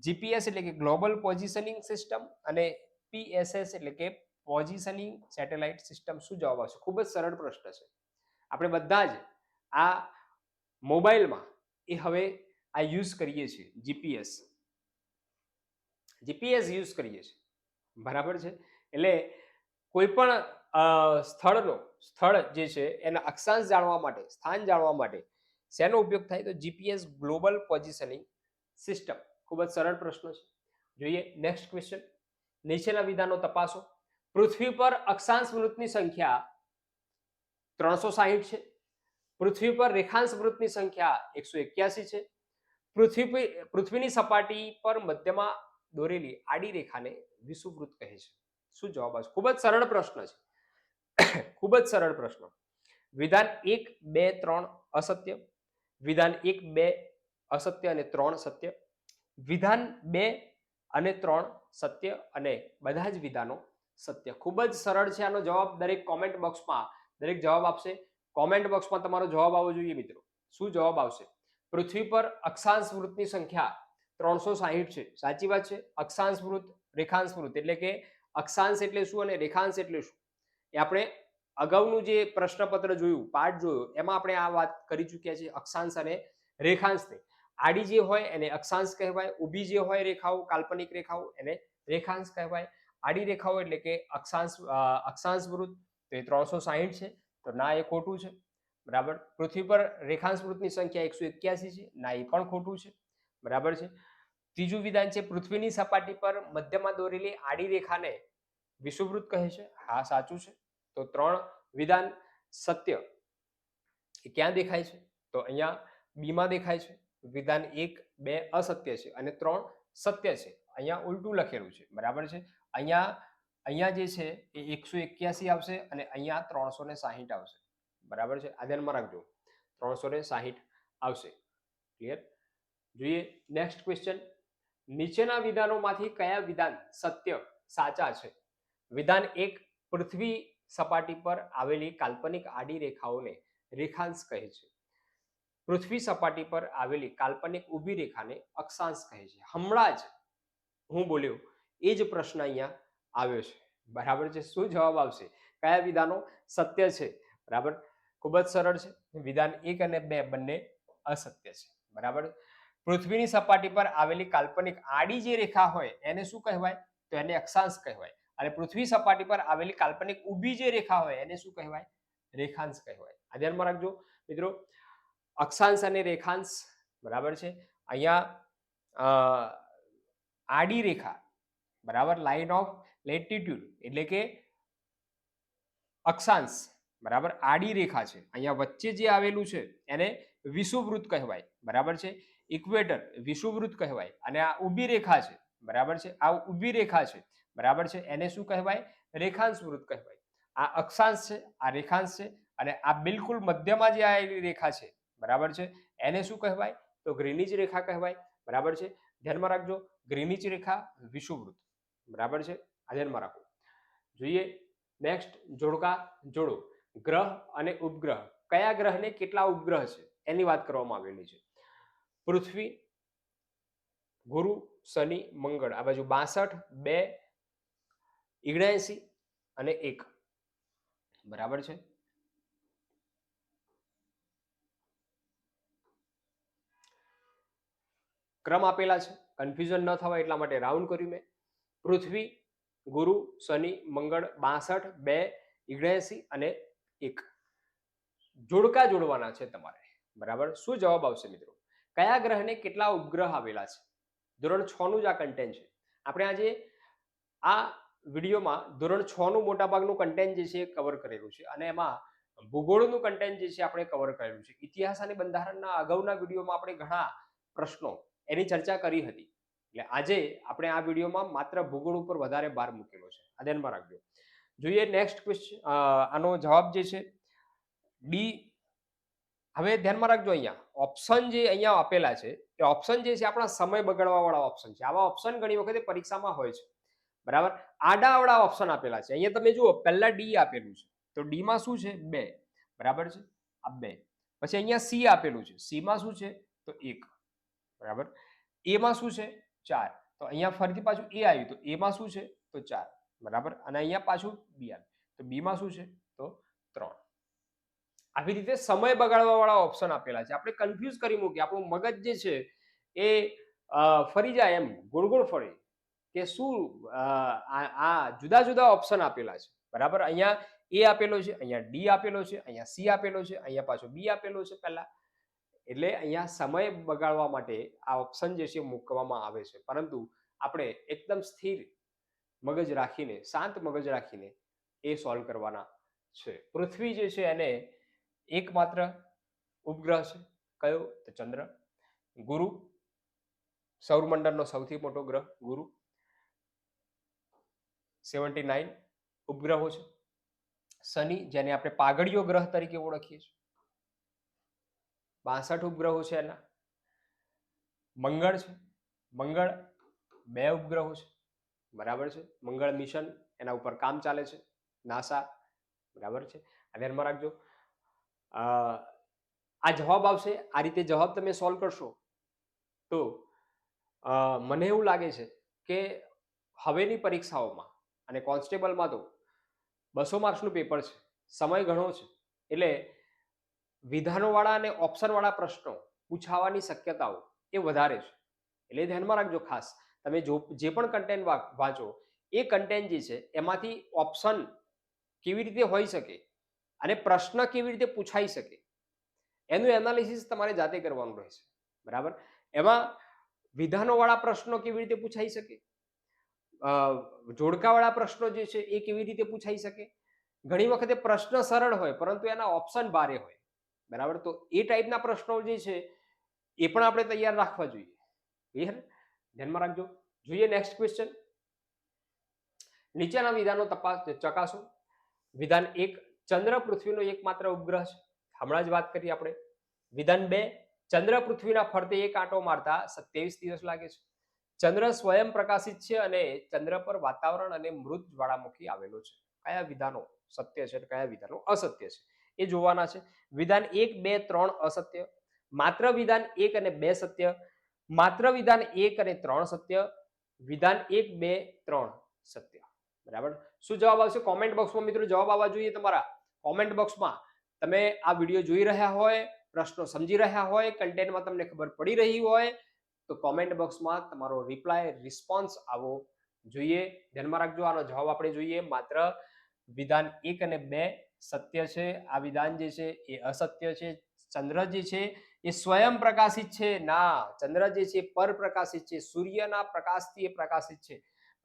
GPS એટલે કે ગ્લોબલ પોઝિશનિંગ સિસ્ટમ અને PSS એટલે કે પોઝિશનિંગ સેટેલાઇટ સિસ્ટમ. શું જવાબ આવશે? ખૂબ જ સરળ પ્રશ્ન છે. આપણે બધા જ આ મોબાઈલમાં એ હવે આ યુઝ કરીએ છીએ જીપીએસ. જીપીએસ યુઝ કરીએ છીએ, બરાબર છે. એટલે કોઈ પણ સ્થળ જે છે એના અક્ષાંશ જાણવા માટે, સ્થાન જાણવા માટે શેનો ઉપયોગ થાય? તો જીપીએસ ગ્લોબલ પોઝિશનિંગ સિસ્ટમ. ખૂબ જ સરળ પ્રશ્ન છે. જોઈએ નેક્સ્ટ ક્વેશ્ચન. નીચેના વિધાનો તપાસો. પૃથ્વી પર અક્ષાંશ વૃત્તની સંખ્યા 360 છે. પૃથ્વી પર રેખાંશ વૃત્તની સંખ્યા 181 છે. પૃથ્વીની સપાટી પર મધ્યમાં દોરેલી આડી રેખાને વિષુવવૃત્ત કહે છે. શું જવાબ આવશે? ખૂબ જ સરળ પ્રશ્ન છે. ખૂબ જ સરળ પ્રશ્ન. વિધાન 1, 2, 3 અસત્ય. વિધાન 1, 2 અસત્ય અને 3 સત્ય. વિધાન 2 અને 3 સત્ય અને બધા જ વિધાનો સત્ય. ખૂબ જ સરળ છે. આનો જવાબ દરેક કોમેન્ટ બોક્સમાં દરેક જવાબ આપશે. કોમેન્ટ બોક્સમાં તમારો જવાબ આવવો જોઈએ મિત્રો. શું જવાબ આવશે? પૃથ્વી પર અક્ષાંશ વૃત્તની સંખ્યા 360 છે. સાચી વાત છે. અક્ષાંશ વૃત્ત, રેખાંશ વૃત્ત એટલે કે અક્ષાંશ એટલે શું અને રેખાંશ એટલે શું એ આપણે અગાઉનું જે પ્રશ્નપત્ર જોયું, પાઠ જોયો, એમાં આપણે આ વાત કરી ચૂક્યા છીએ. અક્ષાંશ અને રેખાંશને આડી જે હોય એને અક્ષાંશ કહેવાય, ઊભી જે હોય રેખાઓ, કાલ્પનિક રેખાઓ એને રેખાંશ કહેવાય. આડી રેખાઓ એટલે કે અક્ષાંશ વૃત્ત તો એ 360 છે, તો ના એ ખોટું છે, બરાબર. પૃથ્વી પર રેખાંશ વૃત્તની સંખ્યા 181 છે, ના એ પણ ખોટું છે, બરાબર છે. ત્રીજું વિધાન છે પૃથ્વીની સપાટી પર મધ્યમાં દોરેલી આડી રેખાને વિષુવવૃત્ત કહે છે. હા સાચું છે. તો 3 વિધાન સત્ય. એ ક્યાં દેખાય છે? તો અહીંયા બી માં દેખાય છે. વિધાન 1, 2 અસત્ય છે અને 3 સત્ય છે. અહીંયા ઉલટું લખેલું છે, બરાબર છે. અહીંયા જે છે એ 181 આવશે અને અહીંયા 360 આવશે, બરાબર છે. આ ધ્યાનમાં રાખજો, 360 આવશે. ક્લિયર? જોઈએ નેક્સ્ટ ક્વેશ્ચન. નીચેના વિધાનોમાંથી કયા વિધાન સત્ય સાચા છે? વિધાન 1, પૃથ્વી સપાટી પર આવેલી કાલ્પનિક આડી રેખાઓને રેખાંશ કહે છે. પૃથ્વી સપાટી પર આવેલી કાલ્પનિક ઊભી રેખાને અક્ષાંશ કહે છે. હમણાં જ હું બોલ્યો એ જ પ્રશ્ન અહીંયા આવ્યો છે, બરાબર છે. શું જવાબ આવશે? કયા વિધાનો સત્ય છે? બરાબર, ખૂબ જ સરળ છે. વિધાન 1 અને 2 બંને અસત્ય છે, બરાબર. પૃથ્વીની સપાટી પર આવેલી કાલ્પનિક આડી જે રેખા હોય એને શું કહેવાય? તો એને અક્ષાંશ કહેવાય. અને પૃથ્વી સપાટી પર આવેલી કાલ્પનિક ઊભી જે રેખા હોય એને શું કહેવાય? રેખાંશ કહેવાય. આ ધ્યાનમાં રાખજો મિત્રો. અક્ષાંશ અને રેખાંશ, બરાબર છે. અહીંયા આડી રેખા, બરાબર, લાઇન ઓફ લેટિટ્યુડ એટલે કે અક્ષાંશ, બરાબર, આડી રેખા છે. અહીંયા વચ્ચે જે આવેલું છે એને વિષુવવૃત્ત કહેવાય, બરાબર છે. ઇક્વેટર વિષુવવૃત્ત કહેવાય. અને આ ઊભી રેખા છે, બરાબર છે, આ ઊભી રેખા છે, બરાબર છે, એને શું કહેવાય? રેખાંશ વૃત્ત કહેવાય. આ અક્ષાંશ છે, આ રેખાંશ છે અને આ બિલકુલ મધ્યમાં જે આવેલી રેખા છે, બરાબર છે, એને શું કહેવાય? તો ગ્રીનિચ રેખા કહેવાય, બરાબર છે. ધ્યાનમાં રાખજો, ગ્રીનિચ રેખા, વિષુવવૃત્ત, બરાબર છે. આ ધ્યાનમાં રાખો. જોઈએ નેક્સ્ટ. જોડકા જોડો. ગ્રહ અને ઉપગ્રહ. કયા ગ્રહને કેટલા ઉપગ્રહ છે એની વાત કરવામાં આવેલી છે. પૃથ્વી, ગુરુ, શનિ, મંગળ. આ બાજુ 62, 2, 79 અને 1, બરાબર છે. ક્રમ આપેલા છે, કન્ફ્યુઝન ન થવાય એટલા માટે રાઉન્ડ કર્યું મેં. પૃથ્વી, ગુરુ, શનિ, મંગળ, 62, 2, 79 અને 1. જોડકા જોડવાના છે તમારે, બરાબર. શું જવાબ આવશે મિત્રો? કયા ગ્રહને કેટલા ઉપગ્રહ આવેલા છે? ધોરણ 6 નું જ આ કન્ટેન્ટ છે. આપણે આજે આ વિડીયોમાં ધોરણ 6 નું મોટાભાગનું કન્ટેન્ટ જે છે એ કવર કરેલું છે અને એમાં ભૂગોળનું કન્ટેન્ટ જે છે આપણે કવર કરેલું છે. ઇતિહાસ અને બંધારણના અગાઉના વિડીયોમાં આપણે ઘણા પ્રશ્નો એની ચર્ચા કરી હતી. એટલે આજે આપણે આ વિડીયોમાં માત્ર ભૂગોળ ઉપર વધારે ભાર મૂકેલો છે. આ ધ્યાનમાં રાખજો. જોઈએ નેક્સ્ટ ક્વેશ્ચન. આનો જવાબ જે છે ડી. હવે ધ્યાનમાં રાખજો, અહીંયા ઓપ્શન જે અહીંયા આપેલા છે એ ઓપ્શન જે છે આપણા સમય બગાડવા વાળા ઓપ્શન છે. આવા ઓપ્શન ઘણી વખતે પરીક્ષામાં હોય છે, બરાબર. આડાઅવળા ઓપ્શન આપેલા છે. અહીંયા તમે જુઓ, પહેલા ડી આપેલું છે તો ડી માં શું છે? 2, બરાબર છે, આ 2. પછી અહીંયા સી આપેલું છે, સી માં શું છે? તો 1, બરાબર. એ માં શું છે? 4. તો અહીંયા ફરીથી પાછું એ આવ્યું તો એ માં શું છે? તો 4, બરાબર. અને અહીંયા પાછું બી આવ્યું તો બી માં શું છે? તો 3. આવી રીતે સમય બગાડવા વાળા ઓપ્શન આપેલા છે. આપણે કન્ફ્યુઝ કરી મૂકીએ, આપણું મગજ જે છે એ ફરી જાય, એમ ગોળ ગોળ ફરે. કે શું આ જુદા જુદા ઓપ્શન આપેલા છે, બરાબર. અહીંયા એ આપેલો છે, અહીંયા ડી આપેલો છે, અહીંયા સી આપેલો છે, અહીંયા પાછો બી આપેલો છે પહેલા. એટલે અહીંયા સમય બગાડવા માટે આ ઓપ્શન જે છે મૂકવામાં આવે છે, પરંતુ આપણે એકદમ સ્થિર મગજ રાખીને, શાંત મગજ રાખીને એ સોલ્વ કરવાના છે. પૃથ્વી જે છે એને એકમાત્ર ઉપગ્રહ છે, કયો? તો ચંદ્ર. ગુરુ, સૌરમંડળનો સૌથી મોટો ગ્રહ ગુરુ, 79 ઉપગ્રહો છે. શનિ, જેને આપણે પાઘડીયો ગ્રહ તરીકે ઓળખીએ છીએ, 62 ઉપગ્રહો છે એના. મંગળ છે, મંગળ 2 ઉપગ્રહો છે, બરાબર છે. મંગળ મિશન, એના ઉપર કામ ચાલે છે, નાસા, બરાબર છે. આ ધ્યાનમાં રાખજો. આ જવાબ આવશે. આ રીતે જવાબ તમે સોલ્વ કરશો તો મને એવું લાગે છે કે હવેની પરીક્ષાઓમાં અને કોન્સ્ટેબલમાં તો 200 માર્ક્સનું પેપર છે, સમય ઘણો છે, એટલે વિધાનોવાળા અને ઓપ્શનવાળા પ્રશ્નો પૂછાવાની શક્યતાઓ એ વધારે છે. એટલે ધ્યાનમાં રાખજો. ખાસ તમે જે પણ કન્ટેન્ટ વાંચો એ કન્ટેન્ટ જે છે એમાંથી ઓપ્શન કેવી રીતે હોઈ શકે અને પ્રશ્ન કેવી રીતે પૂછાઈ શકે એનું એનાલિસિસ તમારે જાતે કરવાનું રહેશે, બરાબર. એમાં વિધાનોવાળા પ્રશ્નો કેવી રીતે પૂછાઈ શકે, જોડકાવાળા પ્રશ્નો જે છે એ કેવી રીતે પૂછાઈ શકે. ઘણી વખતે પ્રશ્ન સરળ હોય પરંતુ એના ઓપ્શન ભારે હોય, બરાબર. તો એ ટાઈપના પ્રશ્નો જે છે એ પણ આપણે તૈયાર રાખવા જોઈએ. ક્લિયર? ધ્યાનમાં રાખજો. જોઈએ નેક્સ્ટ ક્વેશ્ચન. નીચેના વિધાનો ચકાસો. વિધાન 1, ચંદ્ર પૃથ્વીનો એકમાત્ર ઉપગ્રહ છે, હમણાં જ વાત કરી આપણે. વિધાન 2, ચંદ્ર પૃથ્વીના ફરતે એક આંટો મારતા 27 દિવસ લાગે છે. ચંદ્ર સ્વયં પ્રકાશિત છે અને ચંદ્ર પર વાતાવરણ અને મૃત જ્વાળામુખી આવેલો છે. કયા વિધાનો સત્ય છે અને કયા વિધાનો અસત્ય છે એ જોવાના છે. વિધાન 1, 2, 3 અસત્ય, માત્ર વિધાન 1 અને 2 સત્ય, માત્ર વિધાન 1 અને 3 સત્ય, વિધાન 1, 2, 3 સત્ય, બરાબર. શું જવાબ આવશે? કોમેન્ટ બોક્સમાં મિત્રો જવાબ આવવા જોઈએ તમારા. કોમેન્ટ બોક્સમાં તમે આ વિડીયો જોઈ રહ્યા હોય, પ્રશ્નો સમજી રહ્યા હોય, કન્ટેન્ટમાં તમને ખબર પડી રહી હોય તો કોમેન્ટ બોક્સમાં તમારો રિપ્લાય, રિસ્પોન્સ આવવો જોઈએ. ધ્યાનમાં રાખજો. આનો જવાબ આપણે જોઈએ. માત્ર વિધાન 1 અને 2 સત્ય છે, આ વિધાન જે છે એ અસત્ય છે. ચંદ્ર જે છે એ સ્વયં પ્રકાશિત છે, ના, ચંદ્ર જે છે પરપ્રકાશિત છે, સૂર્યના પ્રકાશથી એ પ્રકાશિત છે,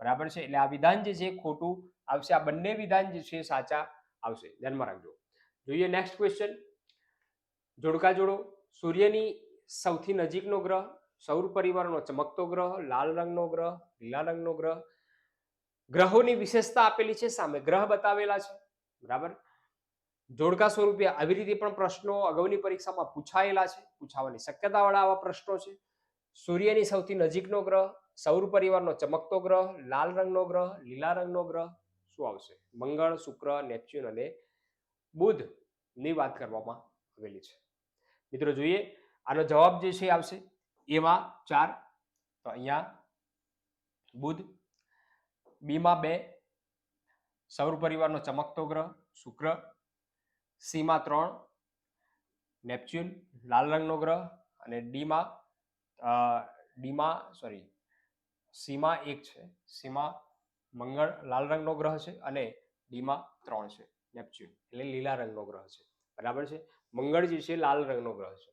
બરાબર છે. એટલે આ વિધાન જે છે ખોટું આવશે. આ બંને વિધાન જે છે સાચા આવશે. ધ્યાનમાં રાખજો. જોઈએ નેક્સ્ટ ક્વેશ્ચન. જોડકા જોડો. સૂર્યની સૌથી નજીકનો ગ્રહ, સૌર પરિવારનો ચમકતો ગ્રહ, લાલ રંગનો ગ્રહ, લીલા રંગનો ગ્રહ. ગ્રહોની વિશેષતા આપેલી છે, સામે ગ્રહ બતાવેલા છે, બરાબર. જોડકા સ્વરૂપે આવી રીતે પણ પ્રશ્નો અગાઉની પરીક્ષામાં પૂછાયેલા છે, પૂછાવાની શક્યતાવાળા આવા પ્રશ્નો છે. સૂર્યની સૌથી નજીકનો ગ્રહ, સૌર પરિવારનો ચમકતો ગ્રહ, લાલ રંગનો ગ્રહ, લીલા રંગનો ગ્રહ. શું આવશે? મંગળ, શુક્ર, નેપચ્યુન અને બુધ ની વાત કરવામાં આવેલી છે. મિત્રો જોઈએ આનો જવાબ જે છે આવશે એમાં 4, તો અહીંયા બુધ. બીમાં 2, સૌર પરિવારનો ચમકતો ગ્રહ શુક્ર. સીમાં 3, નેપચ્યુન લાલ રંગનો ગ્રહ. અને સીમાં 1 છે, સીમાં મંગળ લાલ રંગનો ગ્રહ છે અને ડીમાં 3 છે, નેપચ્યુન એટલે લીલા રંગનો ગ્રહ છે, બરાબર છે. મંગળ જે છે લાલ રંગનો ગ્રહ છે.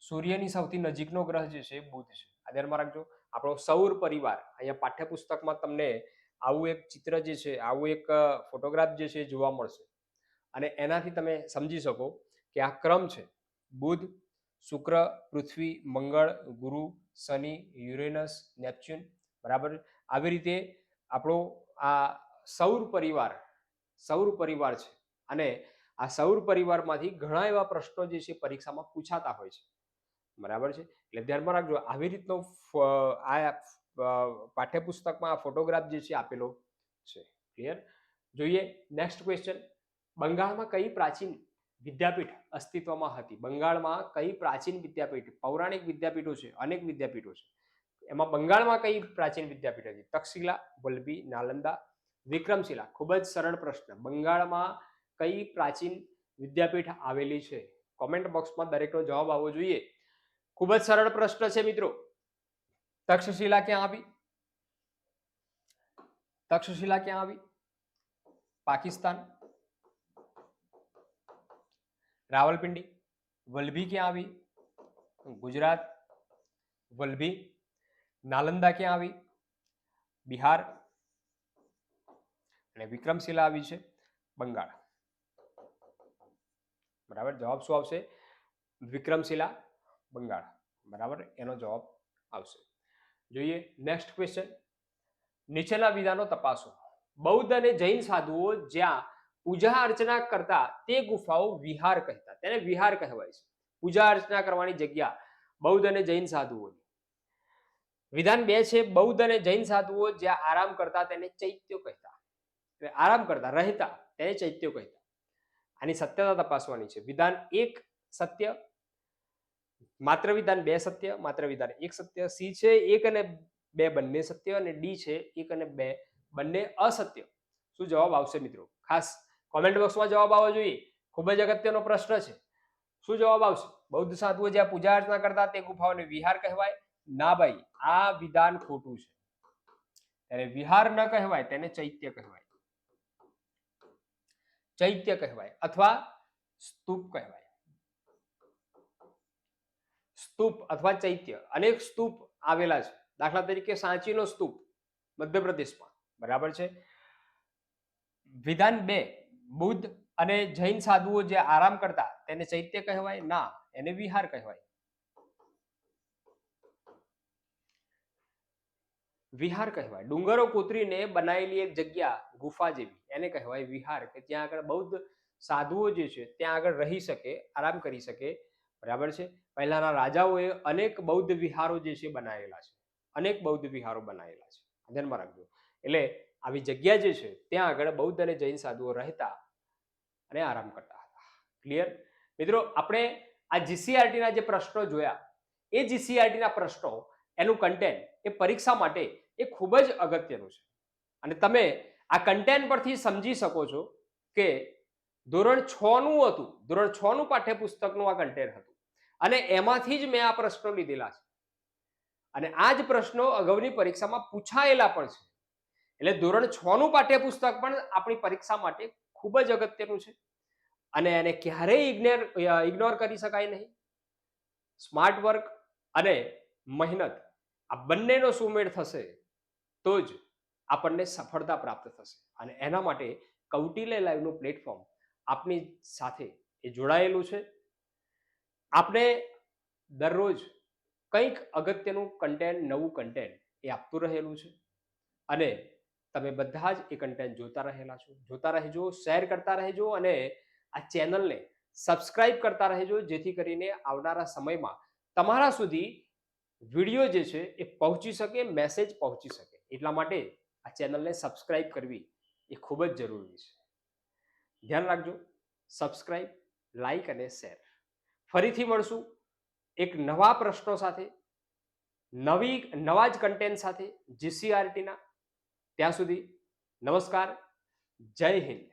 સૂર્યની સૌથી નજીકનો ગ્રહ જે છે બુધ છે. આ ધ્યાનમાં રાખજો. આપણો સૌર પરિવાર, અહીંયા પાઠ્યપુસ્તકમાં તમને આવું એક ચિત્ર જે છે, આવું એક ફોટોગ્રાફ જે છે જોવા મળશે અને એનાથી તમે સમજી શકો કે આ ક્રમ છે. બુધ, શુક્ર, પૃથ્વી, મંગળ, ગુરુ, શનિ, યુરેનસ, નેપચ્યુન, બરાબર. આવી રીતે આપણો આ સૌર પરિવાર છે અને આ સૌર પરિવારમાંથી ઘણા એવા પ્રશ્નો જે છે પરીક્ષામાં પૂછાતા હોય છે, બરાબર છે. એટલે ધ્યાનમાં રાખજો. આવી રીતનો આ પાઠ્યપુસ્તકમાં આ ફોટોગ્રાફ જે છે આપેલો છે. ક્લિયર? જોઈએ નેક્સ્ટ ક્વેશ્ચન. બંગાળમાં કઈ પ્રાચીન વિદ્યાપીઠ અસ્તિત્વમાં હતી? બંગાળમાં કઈ પ્રાચીન વિદ્યાપીઠ, પૌરાણિક વિદ્યાપીઠો છે, અનેક વિદ્યાપીઠો છે, એમાં બંગાળમાં કઈ પ્રાચીન વિદ્યાપીઠ હતી? તક્ષશિલા, વલ્લભી, નાલંદા, વિક્રમશિલા. ખૂબ જ સરળ પ્રશ્ન. બંગાળમાં કઈ પ્રાચીન વિદ્યાપીઠ આવેલી છે? કોમેન્ટ બોક્સમાં દરેકનો જવાબ આવવો જોઈએ. ખૂબ જ સરળ પ્રશ્ન છે મિત્રો. તક્ષશિલા ક્યાં આવી? તક્ષશિલા ક્યાં આવી? પાકિસ્તાન. રાવલપિંડી. વલભી ક્યાં આવી? ગુજરાત. વલભી. નાલંદા ક્યાં આવી? બિહાર. અને વિક્રમશિલા આવી છે બંગાળ. બરાબર, જવાબ શું આવશે? વિક્રમશિલા, બંગાળ. બરાબર, એનો જવાબ આવશે. જોઈએ નેક્સ્ટ ક્વેશ્ચન. નીચેના વિધાનો તપાસો. બૌદ્ધ અને જૈન સાધુઓ જ્યાં પૂજા અર્ચના કરતા તે ગુફાઓ વિહાર કહેતા. તેને વિહાર કહેવાય છે. પૂજા અર્ચના કરવાની જગ્યા બૌદ્ધ અને જૈન સાધુઓની. વિધાન 2 છે બૌદ્ધ અને જૈન સાધુઓ જ્યાં આરામ કરતા તેને ચૈત્યો કહેતા. આરામ કરતા રહેતા તેને ચૈત્યો કહેતા. આની સત્યતા તપાસવાની છે. વિધાન 1 સત્ય, માત્ર વિધાન 2 સત્ય, માત્ર વિધાન 1 સત્ય. સી છે 1 અને 2 બંને સત્ય અને ડી છે 1 અને 2 બંને અસત્ય. શું જવાબ આવશે મિત્રો? ખાસ કોમેન્ટ બોક્સમાં જવાબ આવવો જોઈએ. ખૂબ જ અગત્યનો પ્રશ્ન છે. શું જવાબ આવશે? બૌદ્ધ સાધુઓ જ્યાં પૂજા અર્ચના કરતા તે ગુફાઓને વિહાર કહેવાય? ના ભાઈ, આ વિધાન ખોટું છે. ત્યારે વિહાર ન કહેવાય, તેને ચૈત્ય કહેવાય. ચૈત્ય કહેવાય અથવા સ્તૂપ કહેવાય. સ્તૂપ અથવા ચૈત્ય. અનેક સ્તૂપ આવેલા છે. દાખલા તરીકે સાંચીનો સ્તૂપ મધ્યપ્રદેશમાં. બરાબર છે. વિધાન 2 બુદ્ધ અને જૈન સાધુઓ જે આરામ કરતા તેને ચૈત્ય કહેવાય? ના, એને વિહાર કહેવાય. વિહાર કહેવાય. ડુંગરો કોતરીને બનાવેલી એક જગ્યા ગુફા જેવી એને કહેવાય વિહાર, કે ત્યાં આગળ બૌદ્ધ સાધુઓ જે છે ત્યાં આગળ રહી શકે, આરામ કરી શકે. બરાબર છે. પહેલાના રાજાઓએ અનેક બૌદ્ધ વિહારો જે છે બનાવેલા છે. અનેક બૌદ્ધ વિહારો બનાવેલા છે. ધ્યાનમાં રાખજો. એટલે આવી જગ્યા જે છે ત્યાં આગળ બૌદ્ધ અને જૈન સાધુઓ રહેતા અને આરામ કરતા હતા. ક્લિયર મિત્રો? આપણે આ જીસીઆરટીના જે પ્રશ્નો જોયા એ જીસીઆરટીના પ્રશ્નો, એનું કન્ટેન્ટ એ પરીક્ષા માટે એ ખૂબ જ અગત્યનું છે. અને તમે આ કન્ટેન્ટ પરથી સમજી શકો છો કે ધોરણ 6 નું હતું, ધોરણ 6 નું પાઠ્યપુસ્તકનું આ કન્ટેન્ટ હતું અને એમાંથી જ મેં આ પ્રશ્નો લીધેલા છે. અને આ જ પ્રશ્નો અગાઉની પરીક્ષામાં પૂછાયેલા પણ છે. એટલે ધોરણ 6 નું પાઠ્યપુસ્તક પણ આપણી પરીક્ષા માટે ખૂબ જ અગત્યનું છે અને એને ક્યારેય ઇગ્નોર કરી શકાય નહીં. સ્માર્ટ વર્ક અને મહેનત આ બંનેનો સુમેળ થશે તો જ આપણને સફળતા પ્રાપ્ત થશે. અને એના માટે કૌટિલ્ય લાઈવનું પ્લેટફોર્મ આપની સાથે એ જોડાયેલું છે. આપણે દરરોજ કંઈક અગત્યનું કન્ટેન્ટ, નવું કન્ટેન્ટ એ આપતું રહેલું છે અને તમે બધા જ એ કન્ટેન્ટ જોતા રહેજો, શેર કરતા રહેજો અને આ ચેનલને સબસ્ક્રાઇબ કરતા રહેજો, જેથી કરીને આવનારા સમયમાં તમારા સુધી વિડીયો જે છે એ પહોંચી શકે, મેસેજ પહોંચી શકે. એટલા માટે આ ચેનલને સબસ્ક્રાઇબ કરવી એ ખૂબ જ જરૂરી છે. ધ્યાન રાખજો. સબસ્ક્રાઇબ, લાઈક અને શેર. ફરીથી મળશું એક નવા પ્રશ્નો સાથે, નવા જ કન્ટેન્ટ સાથે જીસીઆરટીના. ત્યાં સુધી નમસ્કાર, જય હિન્દ.